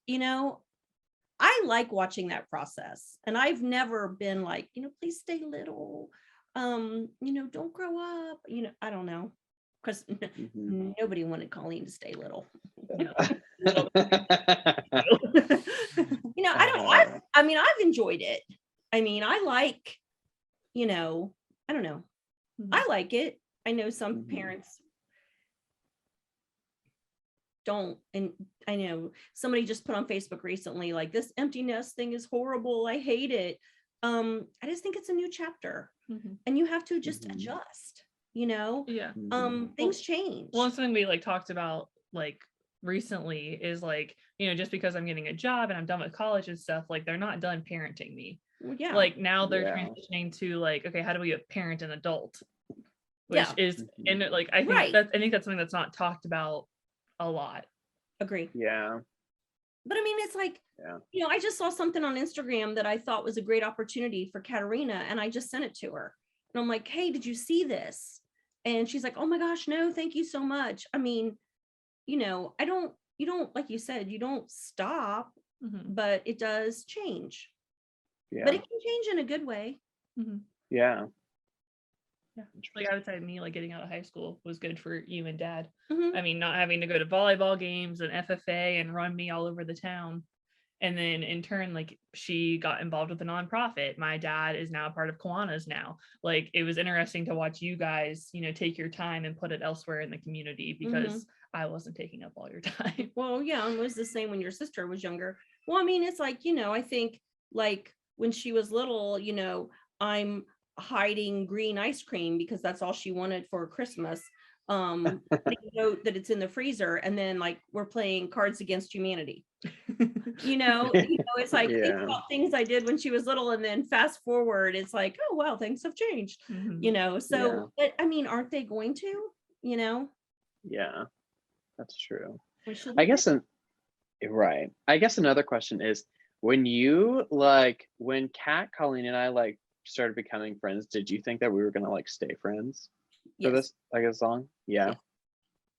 I like watching that process. And I've never been like, please stay little, don't grow up, I don't know. Because nobody wanted Colleen to stay little. I don't know. I've enjoyed it. I mean, I like, I don't know. I like it. I know some parents don't. And I know somebody just put on Facebook recently, like, this empty nest thing is horrible. I hate it. I just think it's a new chapter and you have to just adjust. Things change. One thing we like talked about like recently is like, just because I'm getting a job and I'm done with college and stuff, like they're not done parenting me. Yeah. Like now they're transitioning to like, okay, how do we parent an adult? Which is, and like I think that's something that's not talked about a lot. Agree. Yeah. But I mean, it's like, I just saw something on Instagram that I thought was a great opportunity for Katerina, and I just sent it to her. And I'm like, hey, did you see this? And she's like, oh my gosh, no, thank you so much. I mean, you don't, like you said, you don't stop, but it does change. Yeah. But it can change in a good way. Yeah. Yeah. Like I would say me, like getting out of high school was good for you and Dad. I mean, not having to go to volleyball games and FFA and run me all over the town. And then in turn, like she got involved with a nonprofit. My dad is now a part of Kiwanis now. Like it was interesting to watch you guys, you know, take your time and put it elsewhere in the community because I wasn't taking up all your time. Well, yeah, and it was the same when your sister was younger. Well, I mean, it's like, you know, I think like when she was little, you know, I'm hiding green ice cream because that's all she wanted for Christmas. You know that it's in the freezer, and then like we're playing Cards Against Humanity. You know, it's like think about things I did when she was little, and then fast forward, it's like, oh wow, things have changed. You know, so but I mean, aren't they going to? You know? Yeah, that's true. I guess right. I guess another question is when Kat, Colleen, and I like started becoming friends, did you think that we were gonna like stay friends for this like as long? Yeah.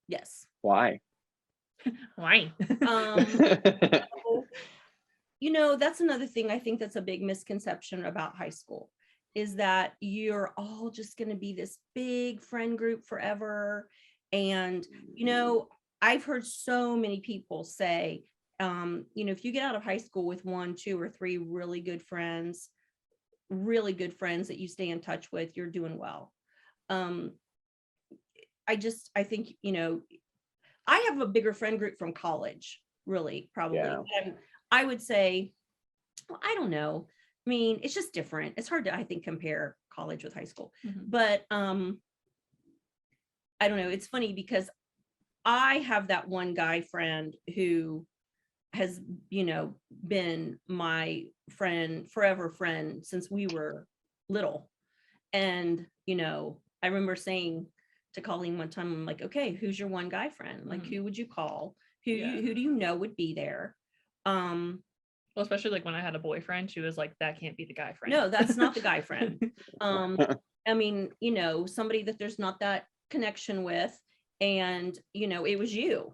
Yes. Why? Why? You know, that's another thing I think that's a big misconception about high school is that you're all just going to be this big friend group forever. And, you know, I've heard so many people say, you know, if you get out of high school with 1, 2, or 3 really good friends that you stay in touch with, you're doing well. I think, you know, I have a bigger friend group from college, really, probably. And I would say, well, I don't know. I mean, it's just different. It's hard to, I think, compare college with high school. But I don't know. It's funny because I have that one guy friend who has, you know, been my forever friend since we were little. And, you know, I remember saying to Colleen one time, I'm like, okay, who's your one guy friend? Like, who would you call? Who do you know would be there? Well, especially like when I had a boyfriend, she was like, that can't be the guy friend. No, that's not the guy friend. I mean, you know, somebody that there's not that connection with, and, you know, it was you.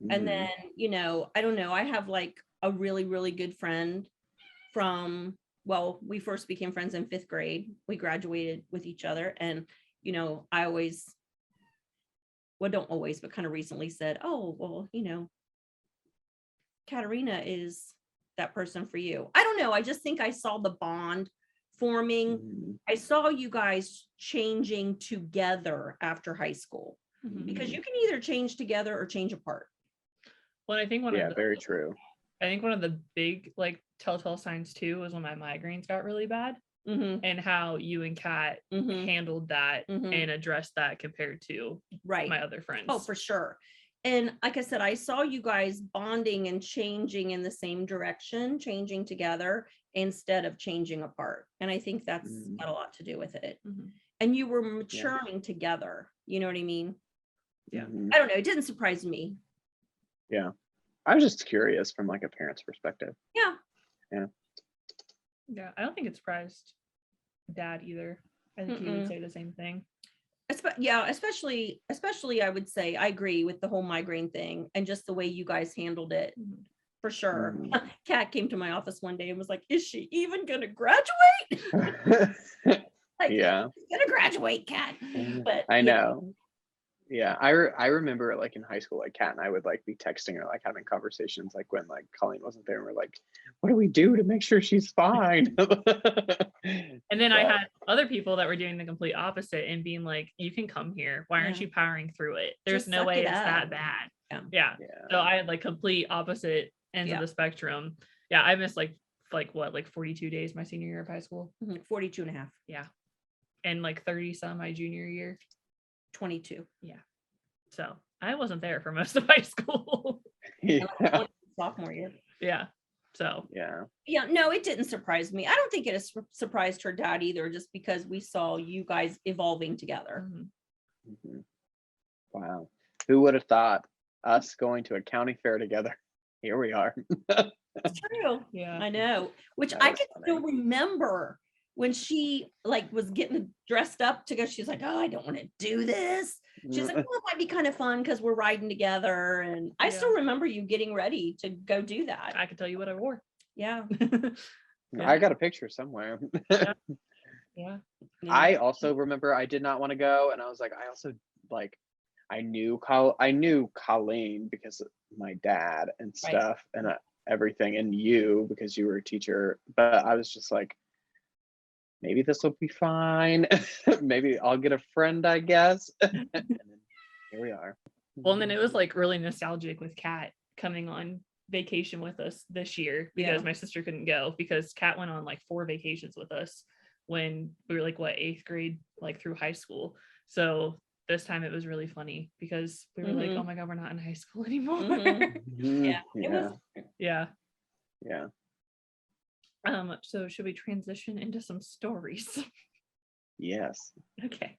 And then, you know, I don't know, I have like a really, really good friend from, well, we first became friends in 5th grade. We graduated with each other. And, you know, I always, well, don't always, but kind of recently said, oh, well, you know, Katerina is that person for you. I don't know. I just think I saw the bond forming. I saw you guys changing together after high school because you can either change together or change apart. Well, I think very true. I think one of the big like telltale signs too was when my migraines got really bad and how you and Kat handled that and addressed that compared to my other friends. Oh, for sure. And like I said, I saw you guys bonding and changing in the same direction, changing together instead of changing apart. And I think that's got a lot to do with it. And you were maturing together. You know what I mean? Yeah. I don't know. It didn't surprise me. Yeah. I was just curious from like a parent's perspective. Yeah. Yeah. I don't think it surprised Dad either. I think he would say the same thing. Yeah, especially I would say I agree with the whole migraine thing and just the way you guys handled it. For sure. Kat came to my office one day and was like, is she even gonna graduate? Like, yeah, gonna graduate, Kat. But I know. Yeah, I remember like in high school, like Kat and I would like be texting her, like having conversations, like when like Colleen wasn't there, and we're like, what do we do to make sure she's fine? And then I had other people that were doing the complete opposite and being like, you can come here. Why aren't you powering through it? There's no way it's that bad. Yeah. So I had like complete opposite ends of the spectrum. Yeah, I missed like 42 days my senior year of high school. 42 and a half. Yeah. And like 30 some my junior year. 22. Yeah. So I wasn't there for most of high school. Sophomore year. Yeah. So yeah, no, it didn't surprise me. I don't think it has surprised her dad either, just because we saw you guys evolving together. Wow, who would have thought us going to a county fair together? Here we are. It's true. Yeah, I know. Which I can still remember when she like was getting dressed up to go. She's like, oh, I don't want to do this. She's like, well, it might be kind of fun because we're riding together. And I still remember you getting ready to go do that. I could tell you what I wore. Yeah. I got a picture somewhere. Yeah. I also remember I did not want to go, and I was like, I also like, I knew Colleen because of my dad and stuff, everything, and you, because you were a teacher. But I was just like, maybe this will be fine. Maybe I'll get a friend, I guess. And then here we are. Well, and then it was like really nostalgic with Kat coming on vacation with us this year, because my sister couldn't go, because Kat went on like 4 vacations with us when we were like 8th grade, like through high school. So this time it was really funny because we were like, oh my God, we're not in high school anymore. Yeah. So should we transition into some stories? Yes. Okay.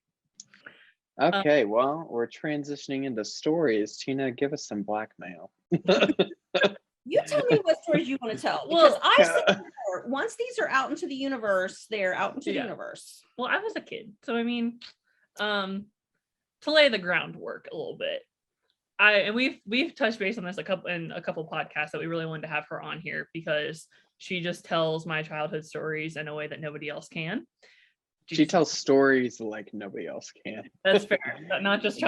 Well, we're transitioning into stories. Tina, give us some blackmail. You tell me what stories you want to tell. Because I said once these are out into the universe, they're out into the universe. Well, I was a kid, so I mean, to lay the groundwork a little bit, we've touched base on this a couple podcasts that we really wanted to have her on here, because she just tells my childhood stories in a way that nobody else can. She tells stories like nobody else can. That's fair. Not just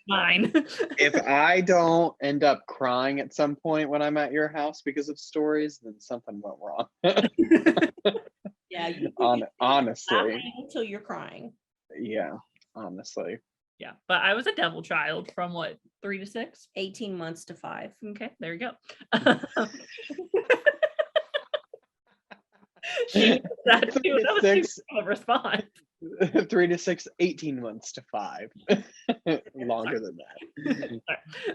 mine. If I don't end up crying at some point when I'm at your house because of stories, then something went wrong. Yeah, honestly. Until you're crying. Yeah, honestly. Yeah, but I was a devil child from what, 3 to 6? 18 months to 5. Okay, there you go. She did that too. That was too a response. 3 to 6, 18 months to 5. Longer than that.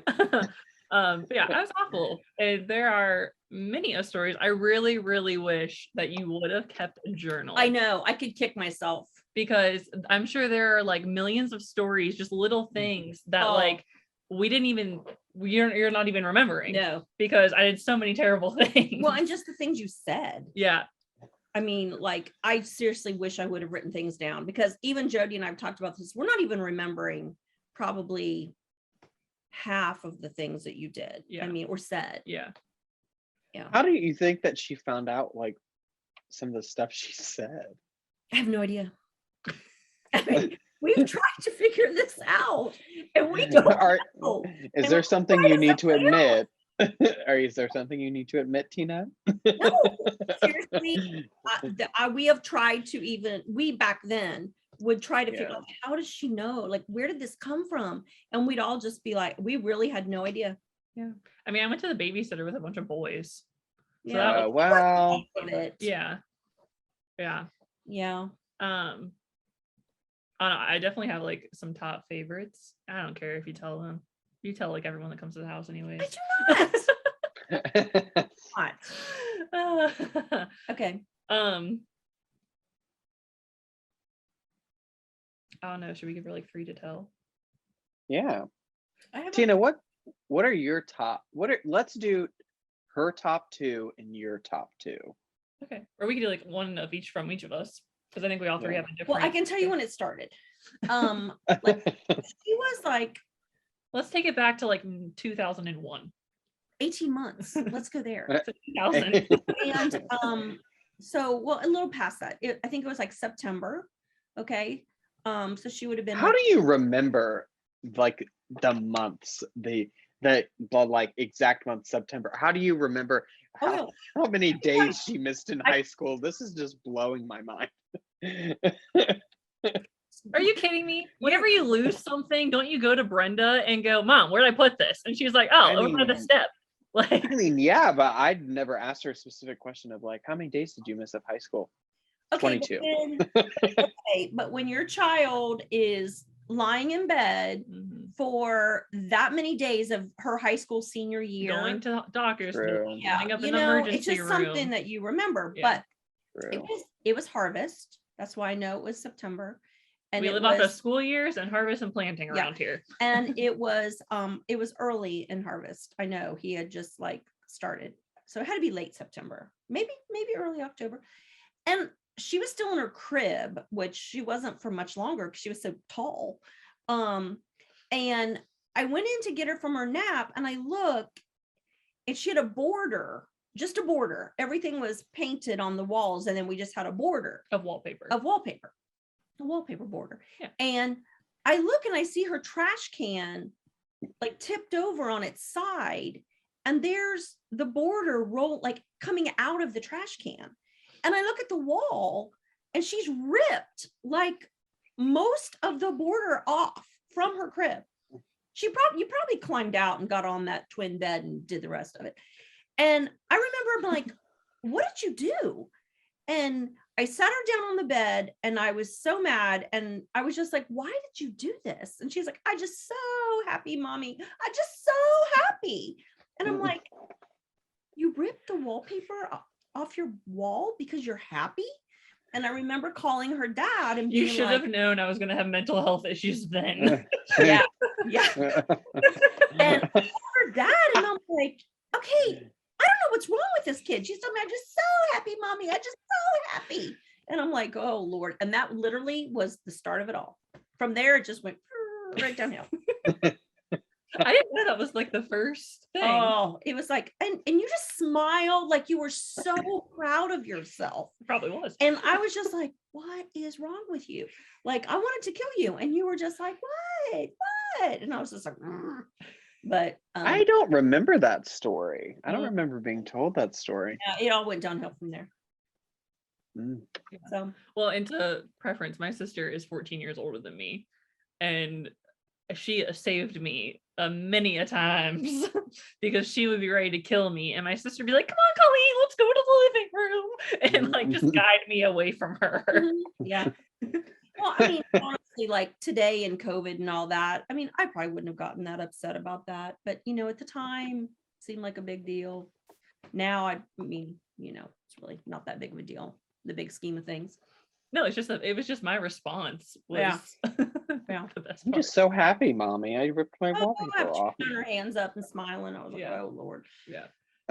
But yeah, that was awful. And there are many stories. I really, really wish that you would have kept a journal. I know, I could kick myself. Because I'm sure there are like millions of stories, just little things that like you're not even remembering. No. Because I did so many terrible things. Well, and just the things you said. Yeah. I mean, like, I seriously wish I would have written things down, because even Jody and I have talked about this. We're not even remembering probably half of the things that you did. Yeah. I mean, or said. Yeah. How do you think that she found out like some of the stuff she said? I have no idea. I mean, we've tried to figure this out, and we don't know. Is there something you need to admit? Or is there something you need to admit, Tina? No, seriously, we have tried to we back then would try to figure out, how does she know? Like, where did this come from? And we'd all just be like, we really had no idea. Yeah. I mean, I went to the babysitter with a bunch of boys. So Yeah. Well. Yeah. Yeah. Yeah. I don't know, I definitely have like some top favorites. I don't care if you tell them. You tell like everyone that comes to the house anyways. I do not. Okay. I don't know. Should we give her like 3 to tell? Yeah. Tina, what are your top? Let's do her top 2 and your top 2. Okay. Or we could do like one of each from each of us, because I think we all 3 have a different. Well, I can tell you when it started. Like, she was like, let's take it back to like 2001. 18 months. Let's go there. 2000. And so, well, a little past that. I think it was like September. Okay. So she would have been. How do you remember like the months, the like exact month, September? How do you remember how many days she missed in high school? This is just blowing my mind. Are you kidding me? Whenever you lose something, don't you go to Brenda and go, Mom, where did I put this? And she's like, over by the step. Like, I mean, yeah, but I'd never asked her a specific question of like, how many days did you miss of high school? Okay, 22. But when your child is lying in bed for that many days of her high school senior year, going to doctors, yeah, up in the emergency it's just room. something that you remember. Yeah. But it was harvest. That's why I know it was September. And we live off of school years and harvest and planting around here. And it was early in harvest. I know he had just like started, so it had to be late September, maybe early October. And she was still in her crib, which she wasn't for much longer because she was so tall. And I went in to get her from her nap, and I look, and she had a border, just a border. Everything was painted on the walls, and then we just had a border of wallpaper. A wallpaper border. Yeah. And I look and I see her trash can like tipped over on its side, and there's the border coming out of the trash can. And I look at the wall and she's ripped like most of the border off from her crib. You probably climbed out and got on that twin bed and did the rest of it. And I remember I'm like, what did you do? And I sat her down on the bed and I was so mad. And I was just like, why did you do this? And she's like, I just so happy, mommy. I just so happy. And I'm like, you ripped the wallpaper off your wall because you're happy? And I remember calling her dad and being you should have known I was going to have mental health issues then. yeah. And I called her dad and I'm like, okay, I don't know what's wrong with this kid. She's telling me, I'm just so happy, mommy. I'm just so happy. And I'm like, oh Lord. And that literally was the start of it all. From there, it just went right downhill. I didn't know that was like the first thing. Oh, it was like, and you just smiled like you were so proud of yourself. Probably was. And I was just like, what is wrong with you? Like, I wanted to kill you. And you were just like, what? And I was just like, but I don't remember that story. I don't remember being told that story. Yeah, it all went downhill from there. So, well, into preference, my sister is 14 years older than me, and she saved me many a times because she would be ready to kill me, and my sister would be like, come on, Colleen, let's go to the living room, and like just guide me away from her. Yeah. Well, I mean, honestly, like today in COVID and all that, I mean, I probably wouldn't have gotten that upset about that, but you know, at the time it seemed like a big deal. Now, I mean, you know, it's really not that big of a deal, the big scheme of things. No, it's just it was just my response was yeah. the best part. I'm just so happy, mommy. I ripped my wallpaper off. Putting her hands up and smiling. I was like, Yeah. oh Lord. Yeah.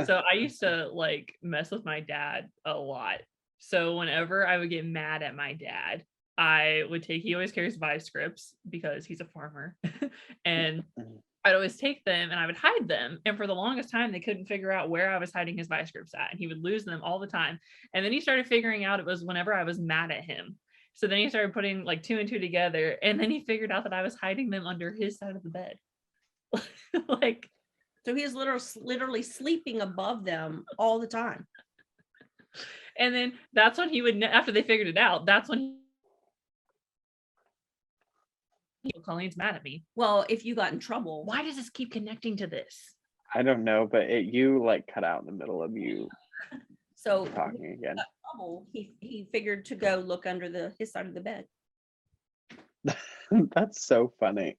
So I used to like mess with my dad a lot. So whenever I would get mad at my dad, I would he always carries vice scripts because he's a farmer, and I'd always take them and I would hide them. And for the longest time, they couldn't figure out where I was hiding his vice grips at. And he would lose them all the time. And then he started figuring out it was whenever I was mad at him. So then he started putting like 2 and 2 together. And then he figured out that I was hiding them under his side of the bed. Like, so he's literally sleeping above them all the time. And then that's when he would, after they figured it out, that's when Colleen's mad at me. Well, if you got in trouble, why does this keep connecting to this? I don't know, but you like cut out in the middle of you so talking again. Trouble, he figured to go look under his side of the bed. That's so funny.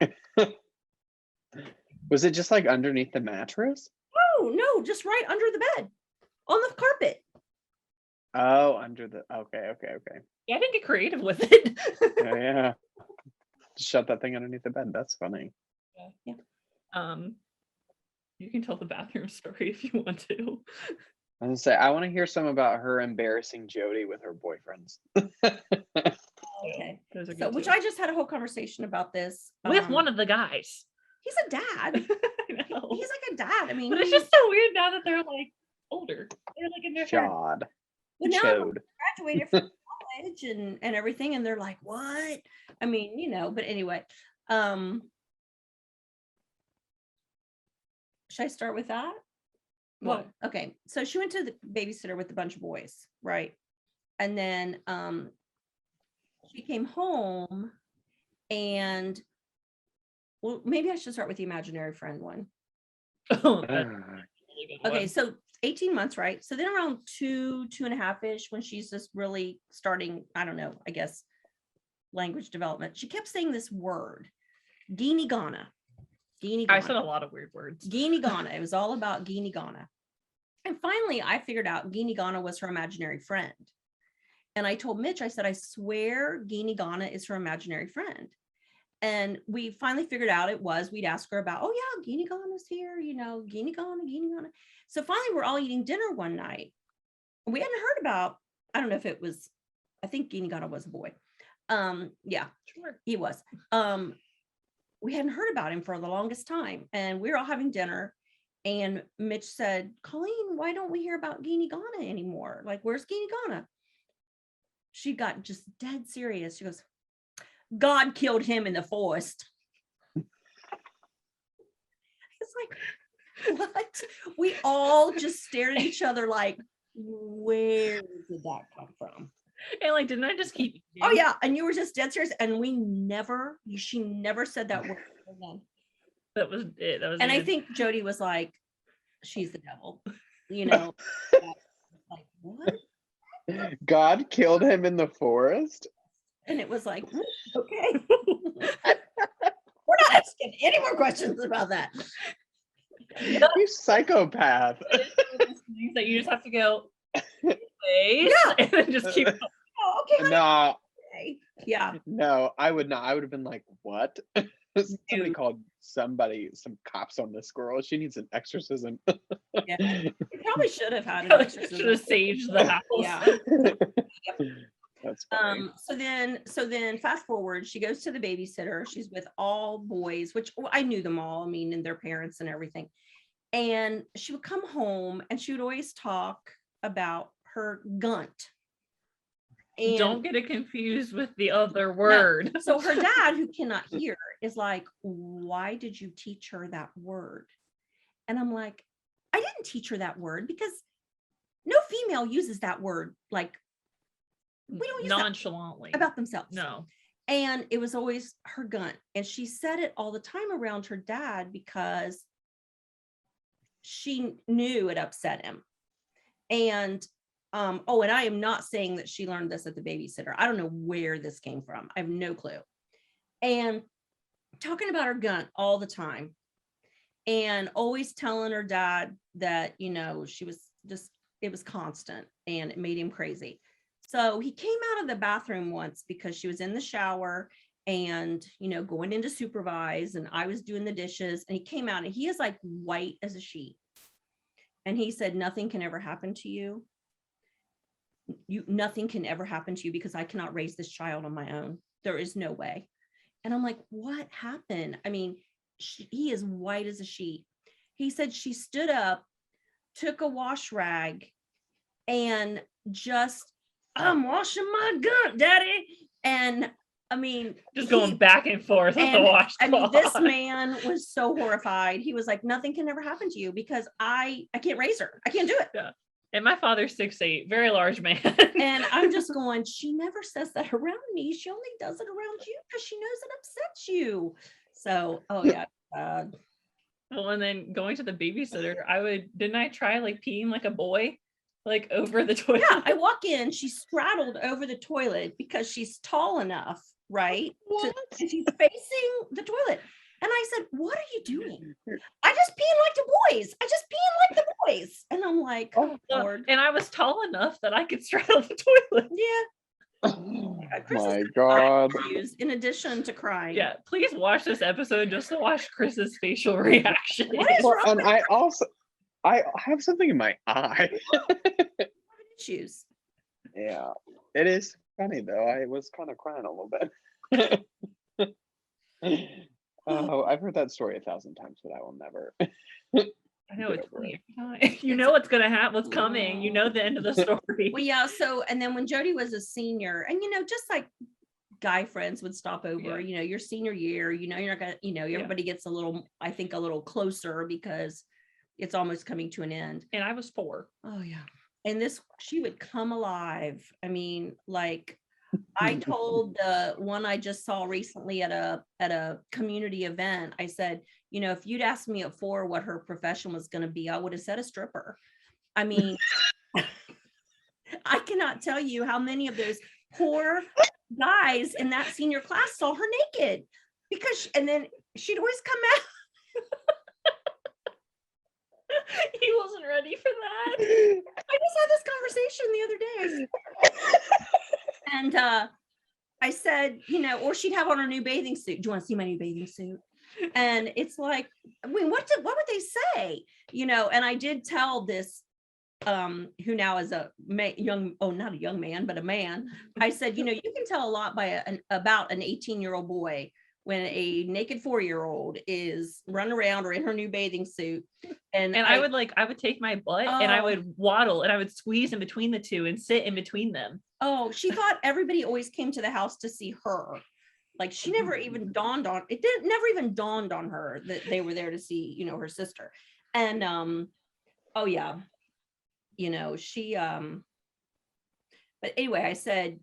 Was it just like underneath the mattress? No, just right under the bed on the carpet. Oh, under the okay. Yeah, I didn't get creative with it. Oh, yeah. Shut that thing underneath the bed. That's funny. Yeah. You can tell the bathroom story if you want to. I was gonna say I want to hear some about her embarrassing Jody with her boyfriends. Okay. So, which I just had a whole conversation about this with one of the guys. He's a dad. I know. He's like a dad. I mean, but it's just so weird now that they're like older. They're like in their God. Well, now they graduated from college and everything, and they're like, what? I mean, you know, but anyway, should I start with that? Well, okay. So she went to the babysitter with a bunch of boys, right? And then she came home and, well, maybe I should start with the imaginary friend one. Okay, so 18 months, right? So then around 2.5-ish, when she's just really starting, I don't know, I guess, language development, she kept saying this word, Geenie Ghana. I said a lot of weird words. Geenie Ghana. It was all about Geenie Ghana. And finally, I figured out Geenie Ghana was her imaginary friend. And I told Mitch, I said, I swear Geenie Ghana is her imaginary friend. And we finally figured out it was, we'd ask her about, oh yeah, Geenie Ghana's here, you know, Geenie Ghana. So finally we're all eating dinner one night. We hadn't heard about, I don't know if it was, I think Geenie Ghana was a boy. Yeah, sure, he was. We hadn't heard about him for the longest time. And we were all having dinner. And Mitch said, Colleen, why don't we hear about Geenie Ghana anymore? Like, where's Geenie Ghana? She got just dead serious. She goes, God killed him in the forest. It's like, what? We all just stared at each other like, where did that come from? And like, didn't I just keep Oh yeah, and you were just dead serious, and she never said that word again. That was it. That was and it. I think Jody was like, she's the devil, you know. Like, what? God killed him in the forest? And it was like, okay. We're not asking any more questions about that. You psychopath. That you just have to go, anyways, and then just keep going. Oh, okay. No. Okay. Yeah. No, I would not. I would have been like, what? Somebody called some cops on this girl. She needs an exorcism. Yeah. We probably should have had an Should exorcism. have saged the house. Yeah. That's funny. So then fast forward, she goes to the babysitter. She's with all boys, which I knew them all, I mean, and their parents and everything. And she would come home and she would always talk about her gunt. And don't get it confused with the other word. No. So her dad, who cannot hear, is like, why did you teach her that word? And I'm like, I didn't teach her that word because no female uses that word. Like, we don't use nonchalantly that about themselves. No. And it was always her gunt. And she said it all the time around her dad because she knew it upset him. And and I am not saying that she learned this at the babysitter. I don't know where this came from. I have no clue. And talking about her gunt all the time and always telling her dad that, you know, she was just, it was constant and it made him crazy. So he came out of the bathroom once because she was in the shower and, you know, going in to supervise, and I was doing the dishes, and he came out and he is like white as a sheet. And he said, nothing can ever happen to you. Nothing can ever happen to you because I cannot raise this child on my own. There is no way. And I'm like, what happened? I mean, he is white as a sheet. He said she stood up, took a wash rag, and just, I'm washing my gunt, daddy. And I mean, just going back and forth with the washcloth. I mean, this man was so horrified. He was like, nothing can ever happen to you because I can't raise her. I can't do it. Yeah. And my father's 6'8", very large man. And I'm just going, she never says that around me. She only does it around you because she knows it upsets you. So, oh yeah. Well, and then going to the babysitter, didn't I try like peeing like a boy, like over the toilet? Yeah, I walk in, she's straddled over the toilet because she's tall enough, right? And she's facing the toilet. And I said, what are you doing? I just peeing like the boys. I just peeing like the boys. And I'm like, oh, Lord. And I was tall enough that I could straddle the toilet. Yeah. Oh my God. In addition to crying. Yeah, please watch this episode just to watch Chris's facial reaction. What is wrong and with I have something in my eye. Issues. Yeah, it is funny though. I was kind of crying a little bit. Oh, I've heard that story 1,000 times, but I will never. I know it's funny every time. You know what's gonna happen, what's coming. You know the end of the story. Well, yeah. So, and then when Jody was a senior, and you know, just like guy friends would stop over, you know, your senior year, you know, you're not gonna, you know, everybody gets a little, I think, a little closer because it's almost coming to an end. And I was 4. Oh yeah. And she would come alive. I mean, like, I told the one I just saw recently at a community event, I said, you know, if you'd asked me at 4 what her profession was going to be, I would have said a stripper. I mean, I cannot tell you how many of those poor guys in that senior class saw her naked and then she'd always come out. He wasn't ready for that. I just had this conversation the other day. And I said, you know, or she'd have on her new bathing suit. Do you want to see my new bathing suit? And it's like, I mean, what would they say? You know, and I did tell this, who now is not a young man, but a man. I said, you know, you can tell a lot about an 18-year-old boy when a naked 4-year-old is running around or in her new bathing suit. And I would take my butt and I would waddle and I would squeeze in between the two and sit in between them. Oh, she thought everybody always came to the house to see her. Like, she never even never even dawned on her that they were there to see, you know, her sister. And oh yeah, you know, she but anyway, I said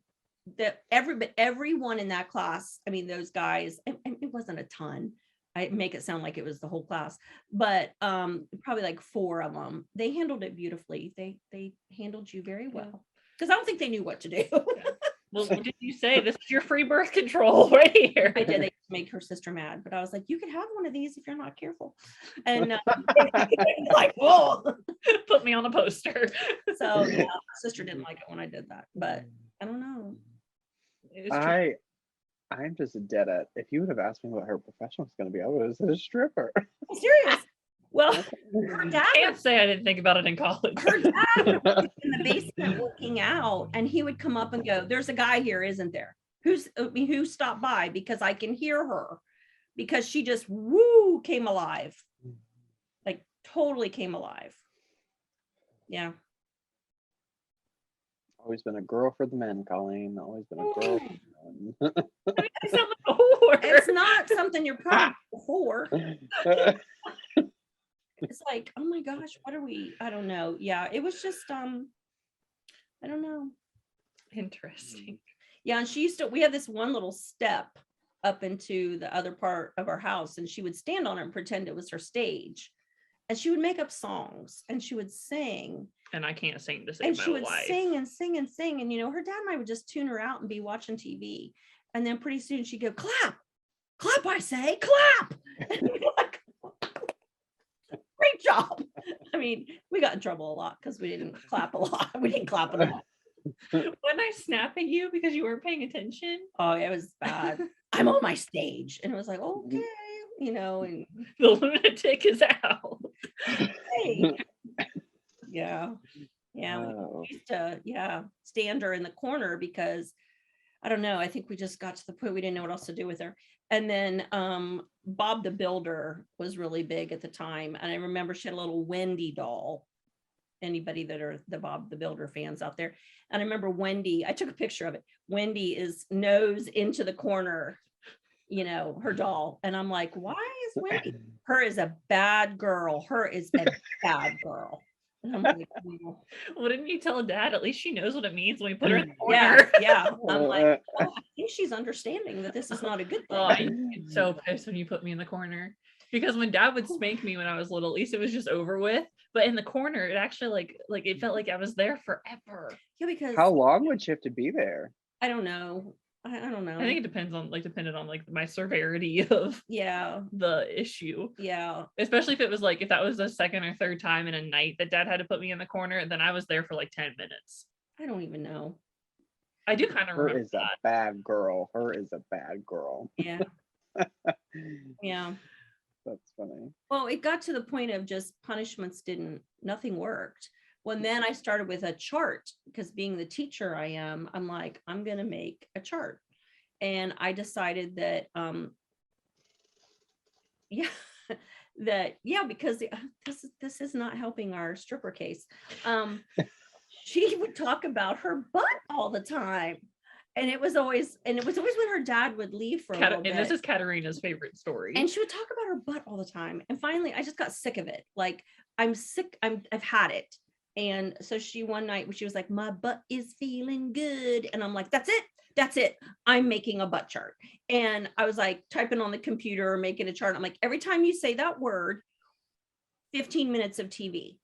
that everyone in that class, I mean, those guys, and it wasn't a ton. I make it sound like it was the whole class, but probably like 4 of them. They handled it beautifully. They handled you very well, because I don't think they knew what to do. Well, what did you say? This is your free birth control right here. I did. They make her sister mad, but I was like, you could have one of these if you're not careful. And like, whoa, put me on a poster. So yeah, my sister didn't like it when I did that, but I don't know. I'm just dead at. If you would have asked me what her profession was going to be, I would have said a stripper. I'm serious. Well, her dad can't say I didn't think about it in college. Her dad was in the basement working out, and he would come up and go, "There's a guy here, isn't there? Who stopped by? Because I can hear her, because she just came alive, like totally came alive." Yeah. Always been a girl for the men, Colleen. Always been a girl for the men. It's not something you're proud of for. It's like, oh my gosh, what are we? I don't know. Yeah, it was just I don't know. Interesting. Yeah, and we had this one little step up into the other part of our house, and she would stand on it and pretend it was her stage. And she would make up songs, and she would sing. And I can't sing to save and my she would life. sing and sing and sing. And, you know, her dad and I would just tune her out and be watching TV. And then pretty soon she'd go, clap, clap, I say, clap. And we'd be like, great job. I mean, we got in trouble a lot because we didn't clap a lot. We didn't clap enough. When I snap at you because you weren't paying attention. Oh, it was bad. I'm on my stage. And it was like, okay, you know, and the lunatic is out. Hey. Yeah. We used to stand her in the corner because I don't know, I think we just got to the point we didn't know what else to do with her. And then Bob the Builder was really big at the time, and I remember she had a little Wendy doll. Anybody that are the Bob the Builder fans out there, and I remember Wendy, I took a picture of it. Wendy is nose into the corner, you know, her doll, and I'm like, why is Wendy? Her is a bad girl. Her is a bad girl. And I'm like, well, didn't you tell Dad? At least she knows what it means when we put her in the corner. Yeah. I'm like, I think she's understanding that this is not a good thing. Oh, I get so pissed when you put me in the corner, because when Dad would spank me when I was little, at least it was just over with. But in the corner, it actually like it felt like I was there forever. Yeah, because how long would you have to be there? I don't know. I don't know. I think it depended on my severity of the issue. Yeah. Especially if that was the second or third time in a night that Dad had to put me in the corner, then I was there for like 10 minutes. I don't even know. I do kind of remember. Her is a bad girl. Her is a bad girl. Yeah. Yeah. That's funny. Well, it got to the point of just punishments nothing worked. When then I started with a chart, because being the teacher I am, I'm like, I'm going to make a chart. And I decided that, because this is not helping our stripper case. She would talk about her butt all the time. And it was always when her dad would leave for a little bit. And this is Katerina's favorite story. And she would talk about her butt all the time. And finally, I just got sick of it. Like, I'm sick. I've had it. And so one night she was like, my butt is feeling good. And I'm like, that's it. I'm making a butt chart. And I was like typing on the computer, making a chart. I'm like, every time you say that word, 15 minutes of TV.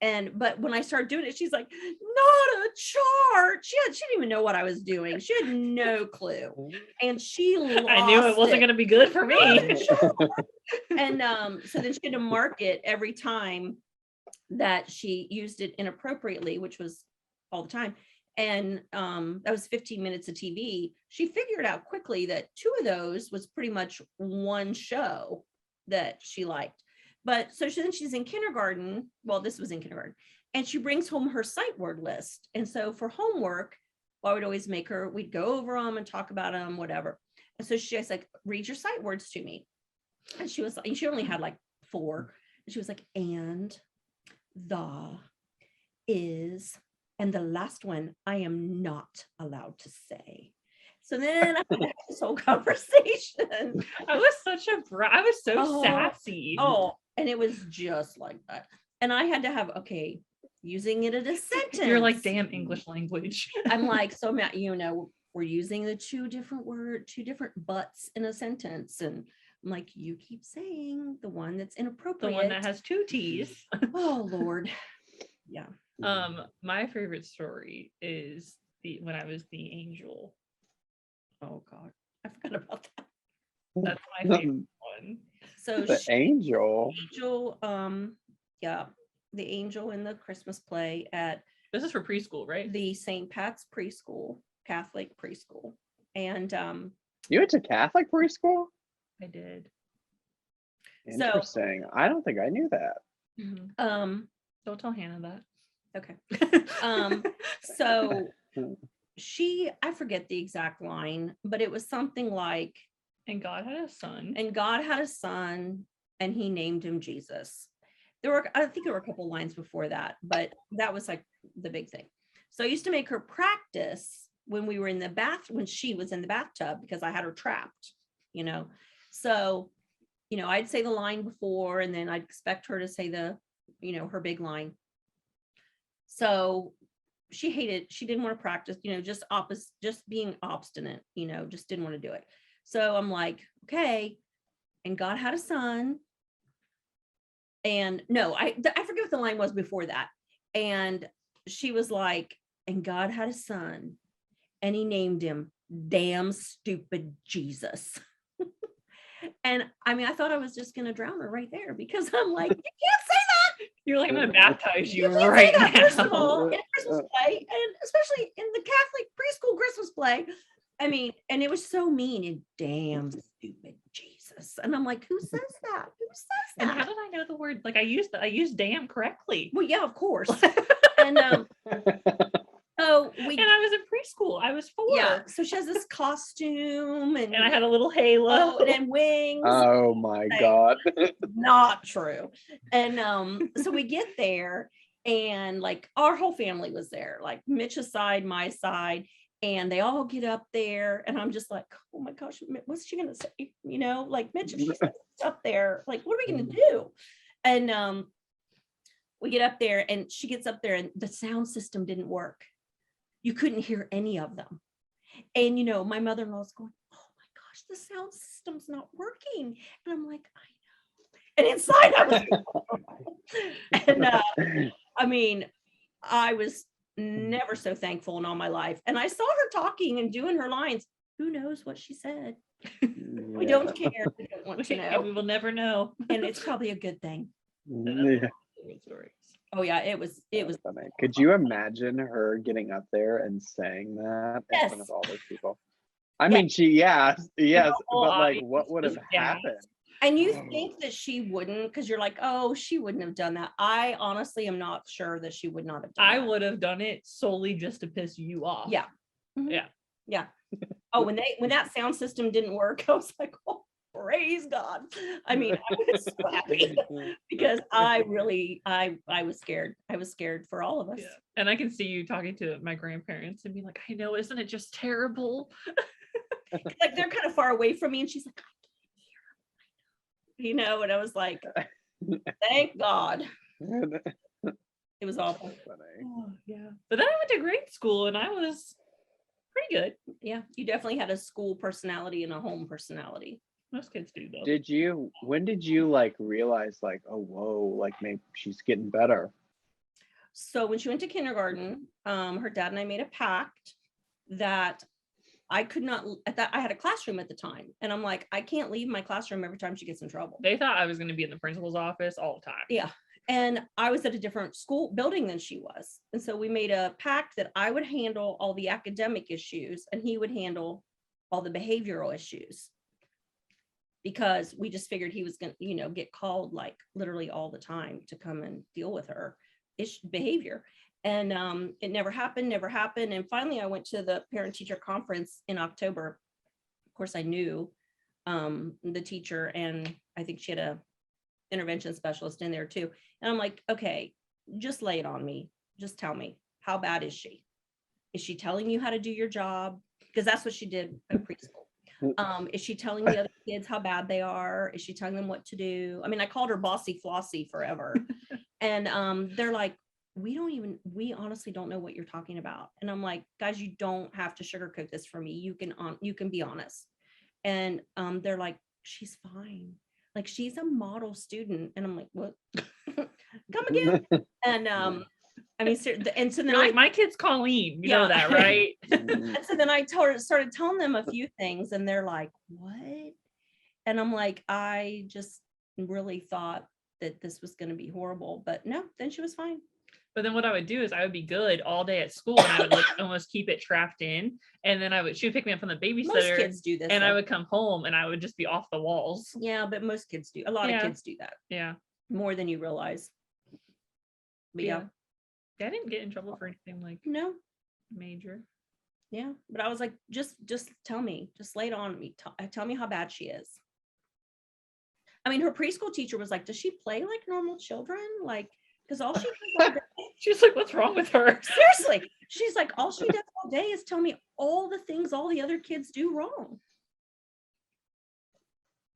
But when I started doing it, she's like, not a chart. She didn't even know what I was doing. She had no clue. And she lost I knew it wasn't going to be good for me. And so then she had to mark it every time that she used it inappropriately, which was all the time. And that was 15 minutes of TV. She figured out quickly that 2 of those was pretty much one show that she liked. But so then she's in kindergarten. Well, this was in kindergarten. And she brings home her sight word list. And so for homework, I would always make her, we'd go over them and talk about them, whatever. And so she was like, read your sight words to me. And she was like, she only had like 4. And she was like, and, the, is, and the last one I am not allowed to say. So then I had this whole conversation. I was I was so sassy. Oh, and it was just like that. And I had to have, using it in a sentence. You're like, damn English language. I'm like, so Matt, we're using the two different buts in a sentence. And I'm like, you keep saying the one that's inappropriate. The one that has two T's. Oh, Lord. Yeah. My favorite story is when I was the angel. Oh God, I forgot about that. That's my favorite one. So the angel, the angel in the Christmas play at. This is for preschool, right? The St. Pat's preschool, Catholic preschool, and you went to Catholic preschool? I did. Interesting. I don't think I knew that. Mm-hmm. Don't tell Hannah that. Okay. So I forget the exact line, but it was something like, and God had a son. And God had a son, and he named him Jesus. I think there were a couple lines before that, but that was like the big thing. So I used to make her practice when we were in the when she was in the bathtub, because I had her trapped, So, I'd say the line before, and then I'd expect her to say her big line. So she didn't want to practice, just being obstinate, just didn't want to do it. So I'm like, okay. And God had a son. And no, I forget what the line was before that. And she was like, and God had a son, and he named him damn stupid Jesus. And I thought I was just going to drown her right there, because I'm like, you can't say that. You're like, I'm going to baptize you right now. First of all, in a Christmas play, and especially in the Catholic preschool Christmas play. And it was so mean, and damn stupid Jesus. And I'm like, who says that? Who says that? And how did I know the word? Like I used damn correctly. Well, yeah, of course. And so and I was in preschool. I was 4. Yeah. So she has this costume, and I had a little halo and wings. Oh my God. Not true. And so we get there, and like our whole family was there, like Mitch's side, my side. And they all get up there, and I'm just like, oh my gosh, what's she gonna say? Like, Mitch, if she's up there, like, what are we gonna do? And we get up there, and she gets up there, and the sound system didn't work. You couldn't hear any of them. And my mother-in-law's going, oh my gosh, the sound system's not working. And I'm like, I know. And inside I was I was never so thankful in all my life. And I saw her talking and doing her lines. Who knows what she said? We don't care. We don't want to know. We will never know. And it's probably a good thing. Yeah. Oh yeah, it was funny. Could you imagine her getting up there and saying that in front of all those people? I mean, yes, but like, what would have happened? And you think that she wouldn't, because you're like, oh, she wouldn't have done that. I honestly am not sure that she would not have done that. I would have done it solely just to piss you off. Yeah. Mm-hmm. Yeah. Oh, when that sound system didn't work, I was like, oh, praise God. I was so happy, because I was scared. I was scared for all of us. Yeah. And I can see you talking to my grandparents and be like, I know, isn't it just terrible? Like, they're kind of far away from me, and she's like, and I was like, thank God. It was awful. Oh, yeah. But then I went to grade school, and I was pretty good. Yeah, you definitely had a school personality and a home personality. Most kids do, though. When did you like realize, like, oh whoa, like maybe she's getting better? So when she went to kindergarten, her dad and I made a pact that I could not, I had a classroom at the time, and I'm like, I can't leave my classroom every time she gets in trouble. They thought I was going to be in the principal's office all the time. Yeah. And I was at a different school building than she was. And so we made a pact that I would handle all the academic issues, and he would handle all the behavioral issues, because we just figured he was going to, get called like literally all the time to come and deal with her behavior. And it never happened. And finally, I went to the parent-teacher conference in October. Of course, I knew the teacher, and I think she had a intervention specialist in there too. And I'm like, okay, just lay it on me. Just tell me, how bad is she? Is she telling you how to do your job? because that's what she did at preschool. Is she telling the other kids how bad they are? Is she telling them what to do? I mean, I called her Bossy Flossy forever. And they're like, we honestly don't know what you're talking about. And I'm like, guys, you don't have to sugarcoat this for me. You can be honest. And they're like, she's fine. Like, she's a model student. And I'm like, what? Come again? And I mean, and so then You're like, my kid's Colleen. You know that, right? And so then I started telling them a few things, and they're like, what? And I'm like, I just really thought that this was going to be horrible, but no, then she was fine. But then what I would do is I would be good all day at school, and I would like almost keep it trapped in. And then she would pick me up from the babysitter. Most kids do this. And I would come home and I would just be off the walls. Yeah, but most kids do. A lot of kids do that. Yeah. More than you realize. But yeah. I didn't get in trouble for anything like major. Yeah. But I was like, just tell me. Just lay it on me. Tell me how bad she is. I mean, her preschool teacher was like, does she play like normal children? Like, because all she does all day, she's like, what's wrong with her? Seriously. She's like, all she does all day is tell me all the things all the other kids do wrong.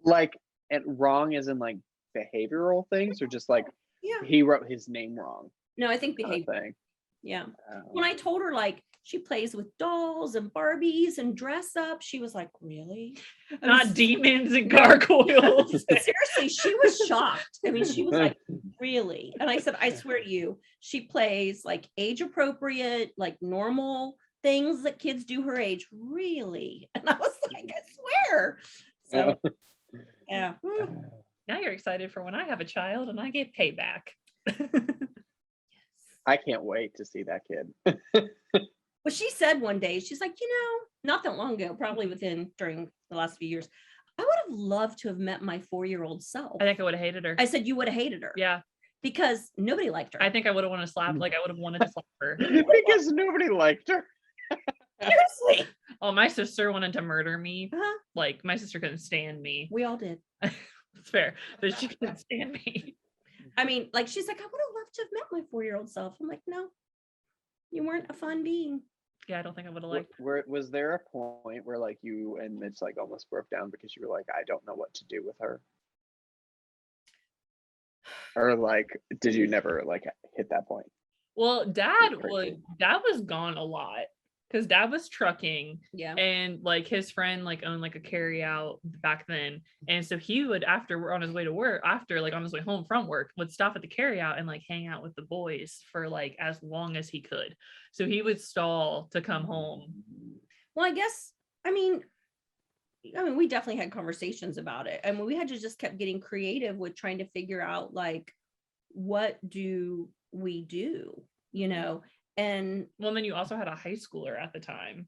Like, and wrong as in like behavioral things, or just like he wrote his name wrong? No, I think behavior. Thing. Yeah. When I told her like she plays with dolls and Barbies and dress up, she was like, really? Not demons and gargoyles. Seriously, she was shocked. I mean, she was like, really? And I said, I swear to you, she plays like age appropriate, like normal things that kids do her age. Really? And I was like, I swear. So yeah. Now you're excited for when I have a child and I get payback. I can't wait to see that kid. Well, she said one day, she's like, not that long ago, probably during the last few years, I would have loved to have met my 4-year-old self. I think I would have hated her. I said, you would have hated her. Yeah. Because nobody liked her. I think I would have wanted to slap, like I would have wanted to slap her. Because nobody liked her. Seriously. Oh, my sister wanted to murder me. Like my sister couldn't stand me. We all did. It's fair, but she couldn't stand me. I mean, like, she's like, I would have loved to have met my 4-year-old self. I'm like, no, you weren't a fun being. Yeah, I don't think I would have liked. Was there a point where like you and Mitch like almost broke down because you were like, I don't know what to do with her? Or like, did you never like hit that point? Well, Dad was gone a lot because Dad was trucking. Yeah. And like his friend like owned like a carry out back then. And so he would, after we're on his way to work, after like on his way home from work, would stop at the carry out and like hang out with the boys for like as long as he could. So he would stall to come home. Well, I mean, we definitely had conversations about it. I mean, we had to just kept getting creative with trying to figure out like, what do we do, And well, then you also had a high schooler at the time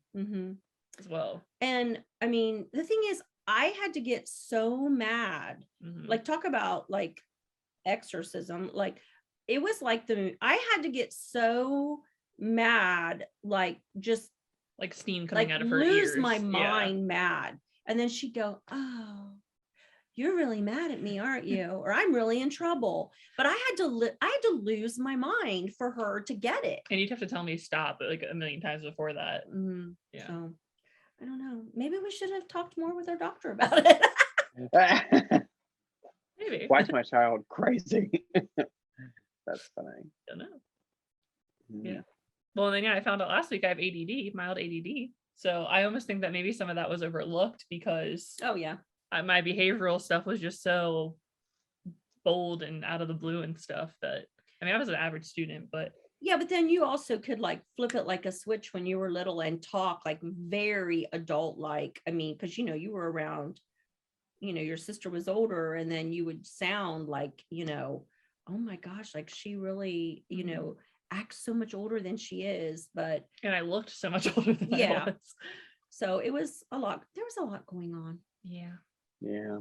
as well. And I mean, the thing is, I had to get so mad, like talk about like exorcism. Like it was like I had to get so mad, like just like steam coming out of her lose ears. My mind mad. And then she'd go, oh, you're really mad at me, aren't you? Or I'm really in trouble. But I had to lose my mind for her to get it. And you'd have to tell me stop like a million times before that. Yeah. So I don't know. Maybe we should have talked more with our doctor about it. Maybe. Why is my child crazy? That's funny. Don't know. Yeah. Well, then I found out last week I have ADD, mild ADD. So I almost think that maybe some of that was overlooked because my behavioral stuff was just so bold and out of the blue and stuff that, I was an average student, but. Yeah, but then you also could like flip it like a switch when you were little and talk like very adult-like. Because, you were around, your sister was older and then you would sound like, oh my gosh, like she really, acts so much older than she is. But. And I looked so much older than I was. So it was a lot. There was a lot going on. Yeah. Yeah.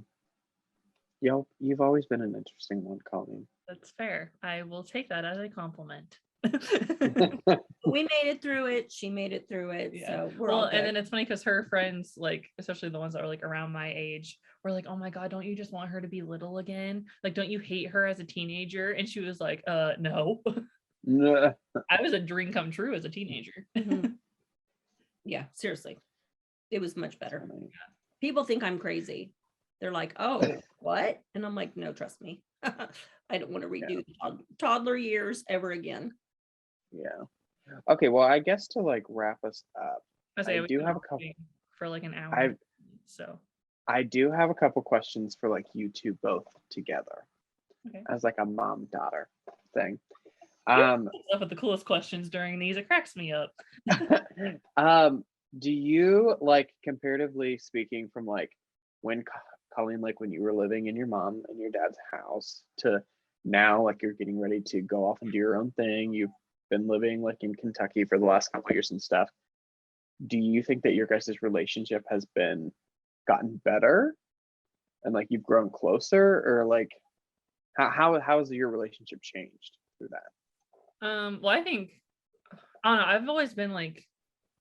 You've always been an interesting one, Colleen. That's fair. I will take that as a compliment. We made it through it. She made it through it. Yeah. So we're all good. And then it's funny because her friends, like especially the ones that are like around my age, were like, "Oh my God, don't you just want her to be little again? Like, don't you hate her as a teenager?" And she was like, no." I was a dream come true as a teenager. Yeah, seriously. It was much better. People think I'm crazy. They're like, oh, what? And I'm like, no, trust me. I don't want to redo toddler years ever again. Yeah. Okay, well, I guess to like wrap us up, I do have a couple for like an hour. I do have a couple questions for like you two both together. Okay. As like a mom-daughter thing. Up with the coolest questions during these. It cracks me up. Do you like, comparatively speaking, from like when Colleen, like when you were living in your mom and your dad's house to now, like you're getting ready to go off and do your own thing, you've been living like in Kentucky for the last couple of years and stuff, do you think that your guys' relationship has been gotten better and like you've grown closer, or like how has your relationship changed through that? Well, I think, I don't know, I've always been like,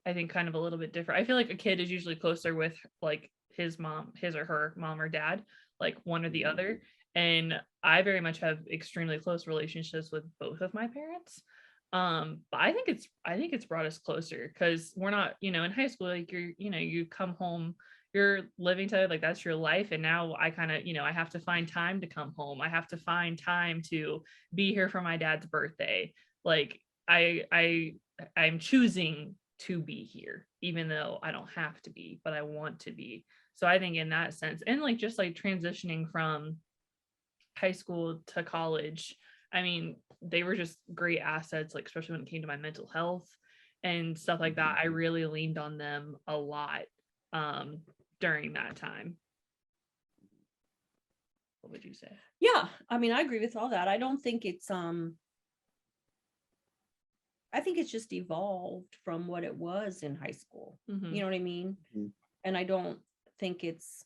I think kind of a little bit different. I feel like a kid is usually closer with like his or her mom or dad, like one or the other. And I very much have extremely close relationships with both of my parents. But I think it's brought us closer because we're not, in high school, like you come home, you're living together, like that's your life. And now I kind of, I have to find time to come home. I have to find time to be here for my dad's birthday. Like I'm choosing to be here, even though I don't have to be, but I want to be. So I think in that sense, and like just like transitioning from high school to college, I mean, they were just great assets, like especially when it came to my mental health and stuff like that. I really leaned on them a lot during that time. What would you say? Yeah, I mean, I agree with all that. I don't think it's I think it's just evolved from what it was in high school. Mm-hmm. You know what I mean? Mm-hmm. And I don't think it's,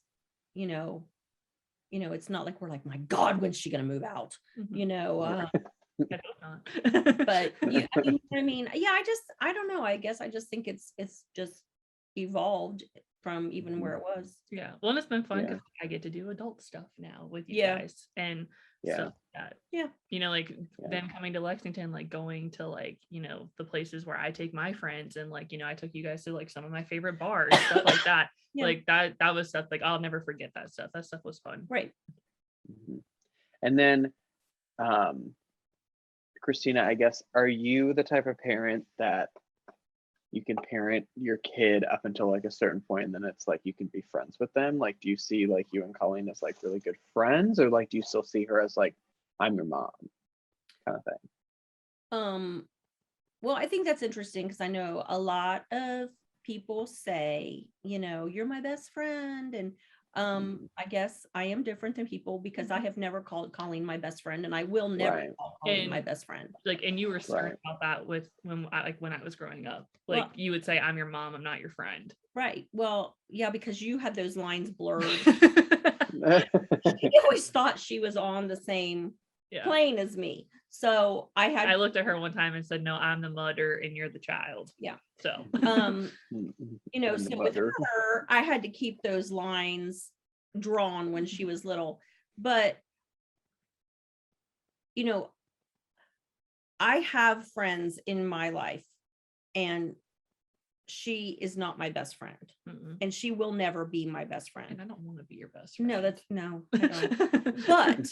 it's not like we're like, my God, when's she gonna move out? Mm-hmm. I hope not. But I mean, yeah, I don't know. I guess I just think it's just evolved from even where it was. Yeah. Well, and it's been fun because I get to do adult stuff now with you guys and stuff like that. Yeah. Like them coming to Lexington, like going to like, the places where I take my friends and like, I took you guys to like some of my favorite bars, stuff like that. Like that was stuff like I'll never forget that stuff. That stuff was fun. Right. Mm-hmm. And then Christina, I guess, are you the type of parent that you can parent your kid up until like a certain point and then it's like you can be friends with them? Like, do you see like you and Colleen as like really good friends, or like do you still see her as like, I'm your mom kind of thing? Well, I think that's interesting because I know a lot of people say, you're my best friend. And I guess I am different than people because I have never called Colleen my best friend, and I will never call Colleen my best friend. Like, and you were stern about that with when I was growing up. Like, you would say, I'm your mom, I'm not your friend. Right. Well, yeah, because you had those lines blurred. She always thought she was on the same plane as me. So I looked at her one time and said, no, I'm the mother and you're the child. Yeah. So, so with her, I had to keep those lines drawn when she was little. But, I have friends in my life, and she is not my best friend. Mm-mm. And she will never be my best friend. And I don't want to be your best friend. No, I don't. But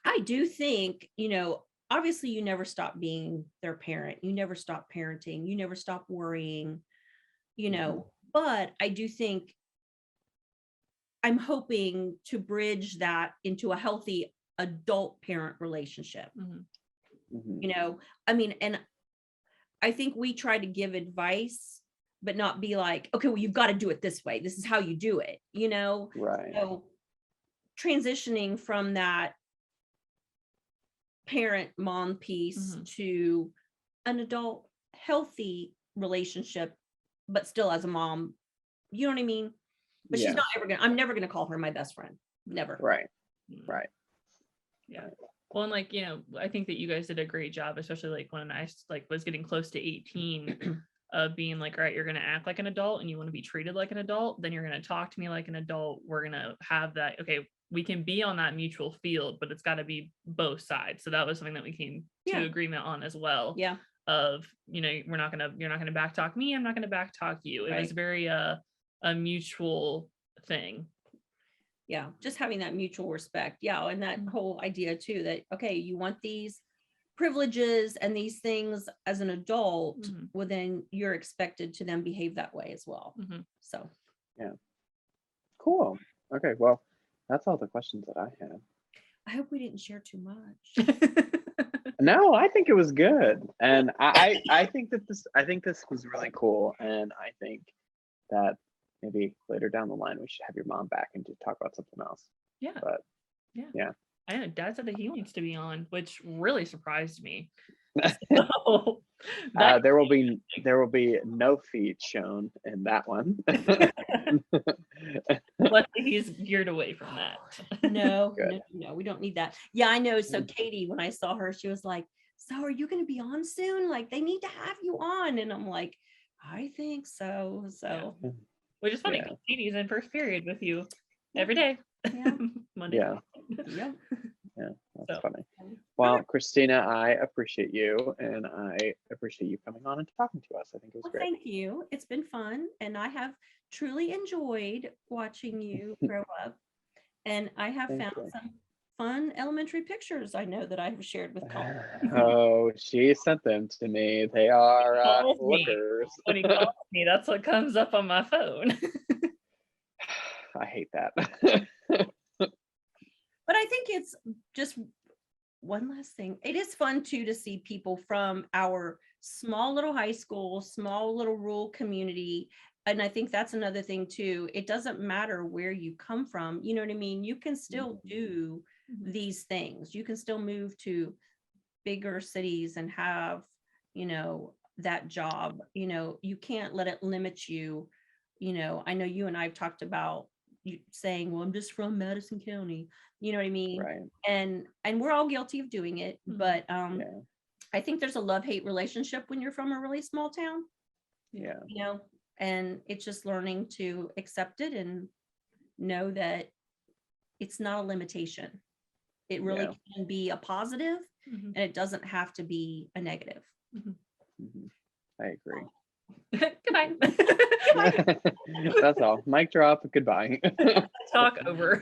I do think, obviously you never stop being their parent. You never stop parenting. You never stop worrying, but I do think I'm hoping to bridge that into a healthy adult parent relationship. Mm-hmm. I mean, and I think we try to give advice, but not be like, okay, well, you've got to do it this way. This is how you do it, Right. So transitioning from that parent mom piece to an adult healthy relationship, but still as a mom, you know what I mean? But she's not I'm never gonna call her my best friend. Never. Right. Yeah. Well, and like, I think that you guys did a great job, especially like when I was getting close to 18 of being like, all right, you're going to act like an adult and you want to be treated like an adult. Then you're going to talk to me like an adult. We're going to have that. Okay, we can be on that mutual field, but it's got to be both sides. So that was something that we came to agreement on as well. Yeah. Of, you're not going to backtalk me. I'm not going to backtalk you. It was very, a mutual thing. Yeah, just having that mutual respect. Yeah, and that whole idea too that, okay, you want these privileges and these things as an adult, well, then you're expected to then behave that way as well. So yeah, cool. Okay, well, that's all the questions that I had. I hope we didn't share too much. No, I think it was good, and I think this was really cool, and I think that maybe later down the line we should have your mom back and talk about something else. Yeah. But yeah. I know Dad said that he wants to be on, which really surprised me. So, there will be no feet shown in that one. Luckily he's geared away from that. No, we don't need that. Yeah, I know. So Katie, when I saw her, she was like, so are you going to be on soon? Like, they need to have you on. And I'm like, I think so. So which is funny, Katie's in first period with you every day. Yeah. Monday. Yeah. Yeah, that's funny. Well, Christina, I appreciate you, and I appreciate you coming on and talking to us. I think it was great. Thank you. It's been fun, and I have truly enjoyed watching you grow up. And I have found some fun elementary pictures I know that I have shared with Colleen. Oh, she sent them to me. They are lookers. When he calls me, that's what comes up on my phone. I hate that. But I think it's just one last thing. It is fun too to see people from our small little high school, small little rural community. And I think that's another thing too. It doesn't matter where you come from. You know what I mean? You can still do these things. You can still move to bigger cities and have, that job. You can't let it limit you. I know you and I've talked about you saying, well, I'm just from Madison County. You know what I mean? Right. And we're all guilty of doing it. But I think there's a love-hate relationship when you're from a really small town. Yeah. And it's just learning to accept it and know that it's not a limitation. It really can be a positive, and it doesn't have to be a negative. I agree. Goodbye. That's all. Mic drop. Goodbye. Talk over.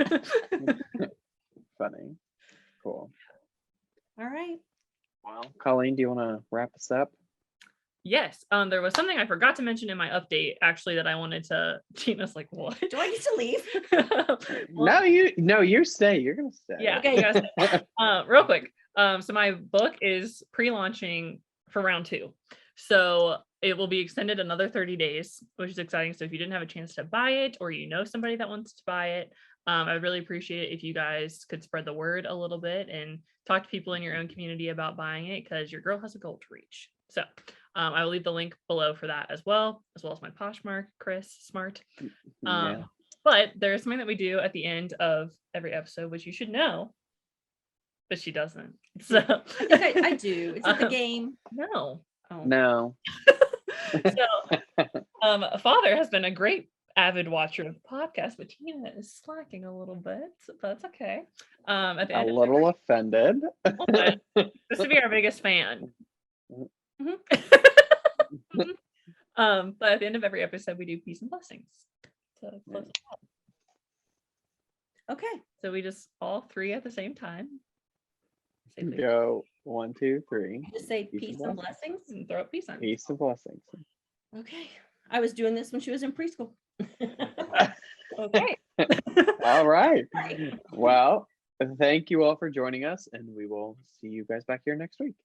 Funny. Cool. All right. Well, Colleen, do you want to wrap us up? Yes. There was something I forgot to mention in my update, actually, that I wanted to. Gina's like, what? Do I need to leave? No, you stay. You're gonna stay. Yeah. Okay. You guys, real quick. So my book is pre-launching for round 2. So it will be extended another 30 days, which is exciting. So if you didn't have a chance to buy it, or somebody that wants to buy it, I would really appreciate it if you guys could spread the word a little bit and talk to people in your own community about buying it, because your girl has a goal to reach. So I will leave the link below for that as well as my Poshmark, Chris Smart. But there's something that we do at the end of every episode, which you should know, but she doesn't. So I think I do. Is it the game? No. Oh. No. So Father has been a great avid watcher of the podcast, but Tina is slacking a little bit, but that's okay. At the end offended. This to be our biggest fan. But at the end of every episode we do peace and blessings. So close it out. Okay. So we just all 3 at the same time. Go 1, 2, 3. Just say peace and blessings and throw up peace signs. Peace and blessings. Okay. I was doing this when she was in preschool. Okay. All right. Well, thank you all for joining us, and we will see you guys back here next week.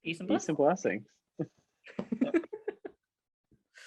Peace and blessings.